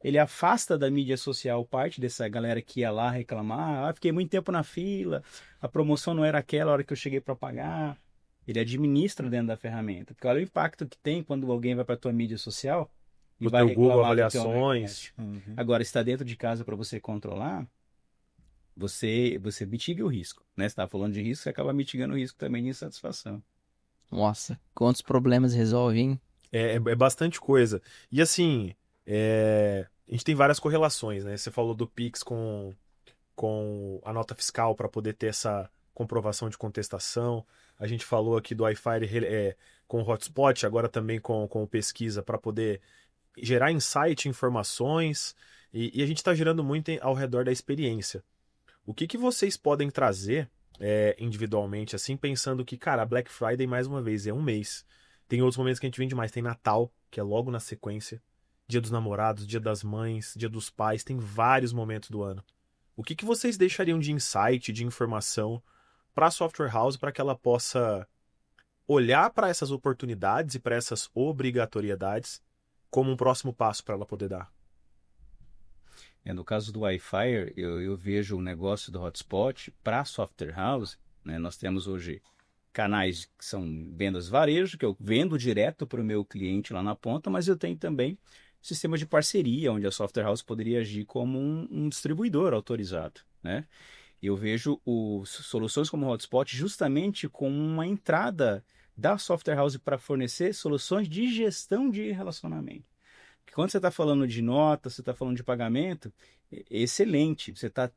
Ele afasta da mídia social parte dessa galera que ia lá reclamar, fiquei muito tempo na fila, a promoção não era aquela hora que eu cheguei para pagar. Ele administra dentro da ferramenta. Porque olha o impacto que tem quando alguém vai para a tua mídia social e No vai teu Google reclamar do teu Avaliações. negócio. Agora, está dentro de casa para você controlar, você mitiga o risco. Né? Você está falando de risco, você acaba mitigando o risco também de insatisfação. Nossa, quantos problemas resolve, hein? É bastante coisa. E assim, a gente tem várias correlações, né? Você falou do Pix com a nota fiscal para poder ter essa comprovação de contestação. A gente falou aqui do Wi-Fi com o hotspot, agora também com pesquisa para poder gerar insight, informações. E a gente está gerando muito ao redor da experiência. O que vocês podem trazer individualmente, assim, pensando que, cara, a Black Friday, mais uma vez, é um mês. Tem outros momentos que a gente vende mais. Tem Natal, que é logo na sequência. Dia dos Namorados, Dia das Mães, Dia dos Pais. Tem vários momentos do ano. O que vocês deixariam de insight, de informação para a software house para que ela possa olhar para essas oportunidades e para essas obrigatoriedades como um próximo passo para ela poder dar? No caso do Wi-Fi, eu vejo o negócio do hotspot para a software house. Né? Nós temos hoje canais que são vendas varejo, que eu vendo direto para o meu cliente lá na ponta, mas eu tenho também sistemas de parceria, onde a software house poderia agir como um distribuidor autorizado. Né? Eu vejo soluções como o hotspot justamente como uma entrada da software house para fornecer soluções de gestão de relacionamento. Porque quando você está falando de nota, você está falando de pagamento, é excelente. Você está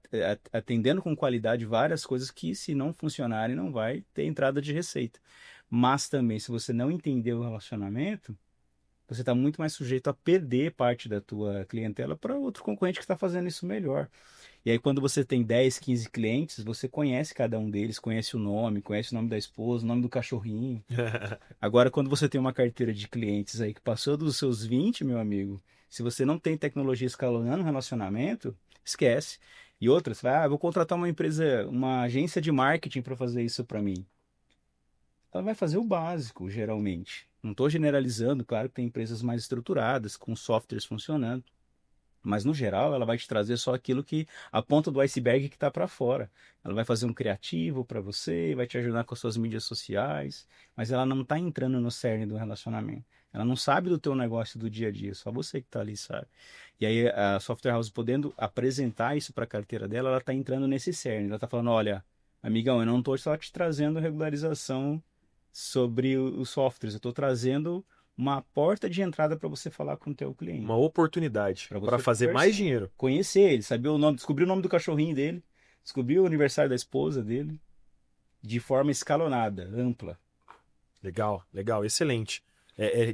atendendo com qualidade várias coisas que, se não funcionarem, não vai ter entrada de receita. Mas também, se você não entender o relacionamento, você está muito mais sujeito a perder parte da tua clientela para outro concorrente que está fazendo isso melhor. E aí, quando você tem 10, 15 clientes, você conhece cada um deles, conhece o nome da esposa, o nome do cachorrinho. Agora, quando você tem uma carteira de clientes aí que passou dos seus 20, meu amigo, se você não tem tecnologia escalonando o relacionamento, esquece. E outras, você vai, vou contratar uma empresa, uma agência de marketing para fazer isso para mim. Ela vai fazer o básico, geralmente. Não estou generalizando, claro que tem empresas mais estruturadas, com softwares funcionando. Mas, no geral, ela vai te trazer só aquilo que a ponta do iceberg que está para fora. Ela vai fazer um criativo para você, vai te ajudar com as suas mídias sociais, mas ela não está entrando no cerne do relacionamento. Ela não sabe do teu negócio do dia a dia, só você que está ali sabe. E aí a software house podendo apresentar isso para a carteira dela, ela está entrando nesse cerne. Ela está falando, olha, amigão, eu não estou só te trazendo regularização sobre os softwares, eu estou trazendo uma porta de entrada para você falar com o teu cliente. Uma oportunidade para fazer mais dinheiro. Conhecer ele, saber o nome, descobrir o nome do cachorrinho dele, descobrir o aniversário da esposa dele, de forma escalonada, ampla. Legal, excelente.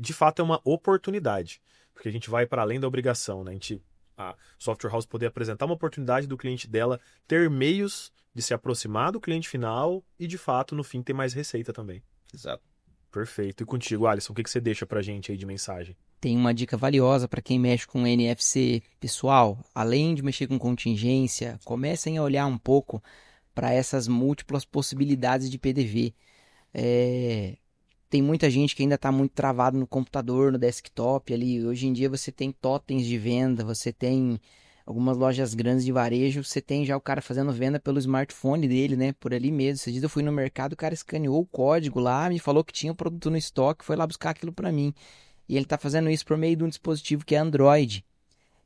De fato é uma oportunidade, porque a gente vai para além da obrigação, né? A software house poder apresentar uma oportunidade do cliente dela ter meios de se aproximar do cliente final e, de fato, no fim, ter mais receita também. Exato. Perfeito. E contigo, Alisson, o que você deixa pra gente aí de mensagem? Tem uma dica valiosa para quem mexe com NFC pessoal. Além de mexer com contingência, comecem a olhar um pouco para essas múltiplas possibilidades de PDV. Tem muita gente que ainda está muito travado no computador, no desktop ali. Hoje em dia você tem totens de venda, você tem algumas lojas grandes de varejo, você tem já o cara fazendo venda pelo smartphone dele, né? Por ali mesmo. Esses dias eu fui no mercado, o cara escaneou o código lá, me falou que tinha um produto no estoque, foi lá buscar aquilo para mim. e ele está fazendo isso por meio de um dispositivo que é Android.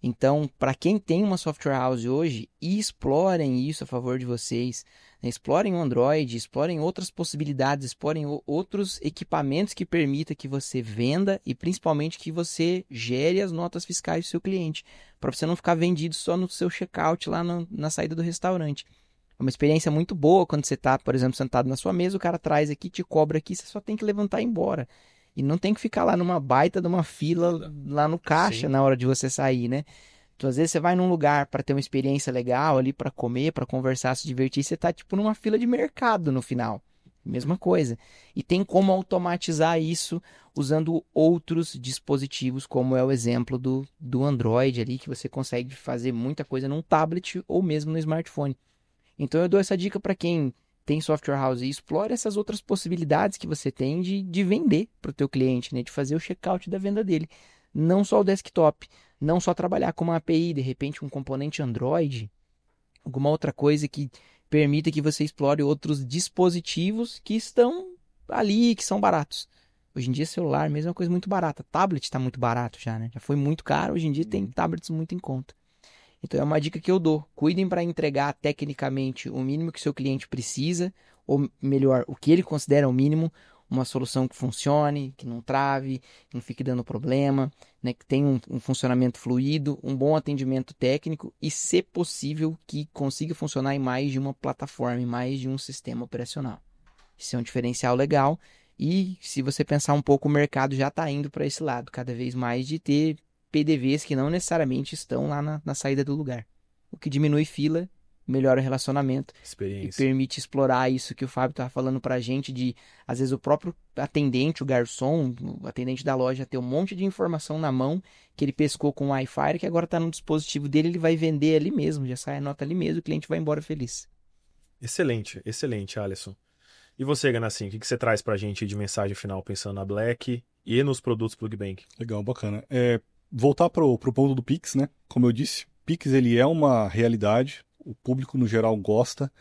Então, para quem tem uma software house hoje, explorem isso a favor de vocês. Né? Explorem o Android, explorem outras possibilidades, explorem outros equipamentos que permitam que você venda e principalmente que você gere as notas fiscais do seu cliente, para você não ficar vendido só no seu checkout lá na saída do restaurante. É uma experiência muito boa quando você está, por exemplo, sentado na sua mesa, o cara traz aqui, te cobra aqui, você só tem que levantar e ir embora. E não tem que ficar lá numa baita de uma fila lá no caixa na hora de você sair, né? Então, às vezes você vai num lugar para ter uma experiência legal ali, para comer, para conversar, se divertir, você tá tipo numa fila de mercado no final. Mesma coisa. E tem como automatizar isso usando outros dispositivos, como é o exemplo do Android ali, que você consegue fazer muita coisa num tablet ou mesmo no smartphone. Então eu dou essa dica para quem tem software house e explore essas outras possibilidades que você tem de vender para o teu cliente, né? De fazer o checkout da venda dele. Não só o desktop, não só trabalhar com uma API, de repente um componente Android, alguma outra coisa que permita que você explore outros dispositivos que estão ali, que são baratos. Hoje em dia celular mesmo é uma coisa muito barata. Tablet está muito barato já, né? Já foi muito caro, hoje em dia tem tablets muito em conta. Então é uma dica que eu dou. Cuidem para entregar tecnicamente o mínimo que seu cliente precisa, ou melhor, o que ele considera o mínimo, uma solução que funcione, que não trave, que não fique dando problema, né, que tenha um funcionamento fluido, um bom atendimento técnico e, se possível, que consiga funcionar em mais de uma plataforma, em mais de um sistema operacional. Isso é um diferencial legal e, se você pensar um pouco, o mercado já está indo para esse lado, cada vez mais de ter PDVs que não necessariamente estão lá na saída do lugar. O que diminui fila, melhora o relacionamento e permite explorar isso que o Fábio estava falando pra gente de, às vezes, o próprio atendente, o garçom, o atendente da loja ter um monte de informação na mão que ele pescou com o Wi-Fi, que agora está no dispositivo dele, ele vai vender ali mesmo, já sai a nota ali mesmo, o cliente vai embora feliz. Excelente, excelente, Alisson. E você, Ganassim, o que você traz pra gente de mensagem final pensando na Black e nos produtos PlugBank? Legal, bacana. Voltar pro ponto do Pix, né? Como eu disse, Pix ele é uma realidade, o público no geral gosta.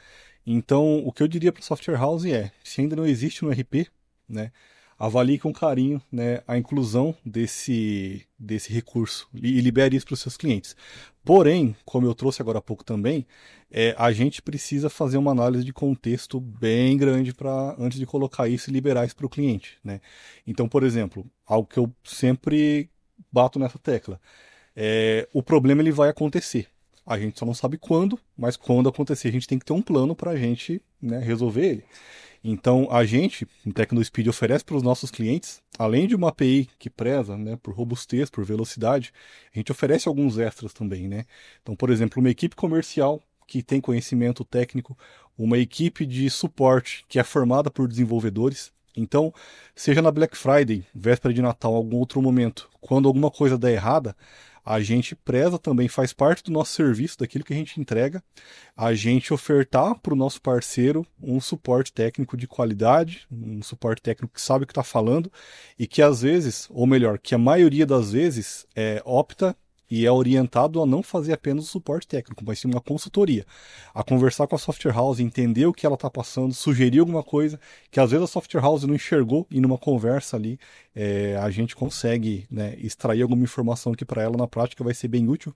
Então, o que eu diria para o software house é, se ainda não existe no RP, né, avalie com carinho, né, a inclusão desse recurso e libere isso para os seus clientes. Porém, como eu trouxe agora há pouco também, a gente precisa fazer uma análise de contexto bem grande antes de colocar isso e liberar isso para o cliente, né? Então, por exemplo, algo que eu sempre bato nessa tecla. O problema ele vai acontecer. A gente só não sabe quando, mas quando acontecer, a gente tem que ter um plano para a gente, né, resolver ele. Então, a gente, no TecnoSpeed, oferece para os nossos clientes, além de uma API que preza, né, por robustez, por velocidade, a gente oferece alguns extras também, né? Então, por exemplo, uma equipe comercial que tem conhecimento técnico, uma equipe de suporte que é formada por desenvolvedores. Então, seja na Black Friday, véspera de Natal, algum outro momento, quando alguma coisa der errada, a gente preza também, faz parte do nosso serviço, daquilo que a gente entrega, a gente ofertar para o nosso parceiro um suporte técnico de qualidade, um suporte técnico que sabe o que está falando e que às vezes, ou melhor, que a maioria das vezes opta e é orientado a não fazer apenas o suporte técnico, mas sim uma consultoria. A conversar com a software house, entender o que ela está passando, sugerir alguma coisa que às vezes a software house não enxergou e numa conversa ali a gente consegue, né, extrair alguma informação que para ela na prática vai ser bem útil.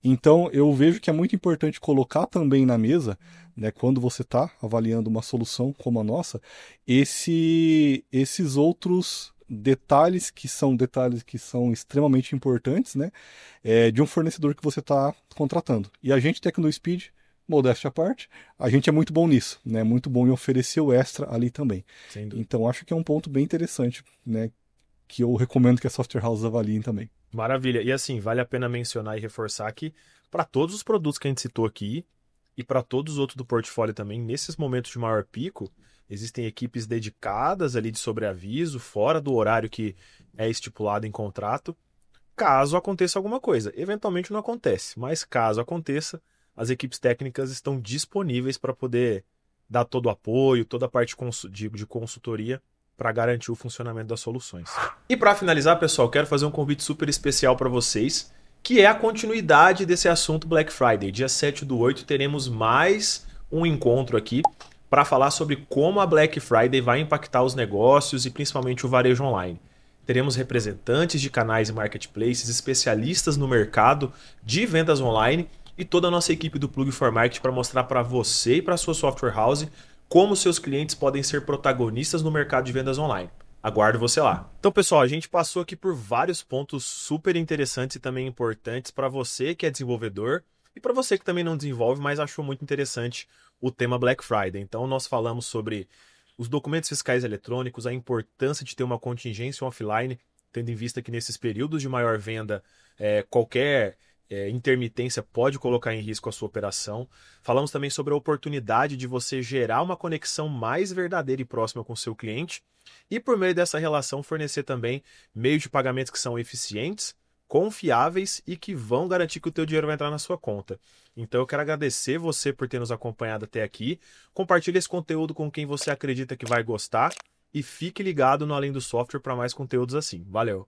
Então eu vejo que é muito importante colocar também na mesa, né, quando você está avaliando uma solução como a nossa, esses outros detalhes que são extremamente importantes, né, de um fornecedor que você está contratando. E a gente, TecnoSpeed, modéstia à parte, a gente é muito bom nisso, né, muito bom em oferecer o extra ali também. Então acho que é um ponto bem interessante, né, que eu recomendo que as software houses avaliem também. Maravilha. E assim, vale a pena mencionar e reforçar que para todos os produtos que a gente citou aqui e para todos os outros do portfólio também, nesses momentos de maior pico, existem equipes dedicadas ali de sobreaviso, fora do horário que é estipulado em contrato, caso aconteça alguma coisa. Eventualmente não acontece, mas caso aconteça, as equipes técnicas estão disponíveis para poder dar todo o apoio, toda a parte de consultoria para garantir o funcionamento das soluções. E para finalizar, pessoal, quero fazer um convite super especial para vocês, que é a continuidade desse assunto Black Friday. Dia 7/8 teremos mais um encontro aqui para falar sobre como a Black Friday vai impactar os negócios e principalmente o varejo online. Teremos representantes de canais e marketplaces, especialistas no mercado de vendas online e toda a nossa equipe do Plug4Market para mostrar para você e para a sua software house como seus clientes podem ser protagonistas no mercado de vendas online. Aguardo você lá. Então, pessoal, a gente passou aqui por vários pontos super interessantes e também importantes para você que é desenvolvedor e para você que também não desenvolve, mas achou muito interessante o tema Black Friday. Então, nós falamos sobre os documentos fiscais eletrônicos, a importância de ter uma contingência offline, tendo em vista que nesses períodos de maior venda, qualquer intermitência pode colocar em risco a sua operação. Falamos também sobre a oportunidade de você gerar uma conexão mais verdadeira e próxima com o seu cliente e, por meio dessa relação, fornecer também meios de pagamentos que são eficientes, confiáveis e que vão garantir que o teu dinheiro vai entrar na sua conta. Então eu quero agradecer você por ter nos acompanhado até aqui. Compartilhe esse conteúdo com quem você acredita que vai gostar e fique ligado no Além do Software para mais conteúdos assim. Valeu!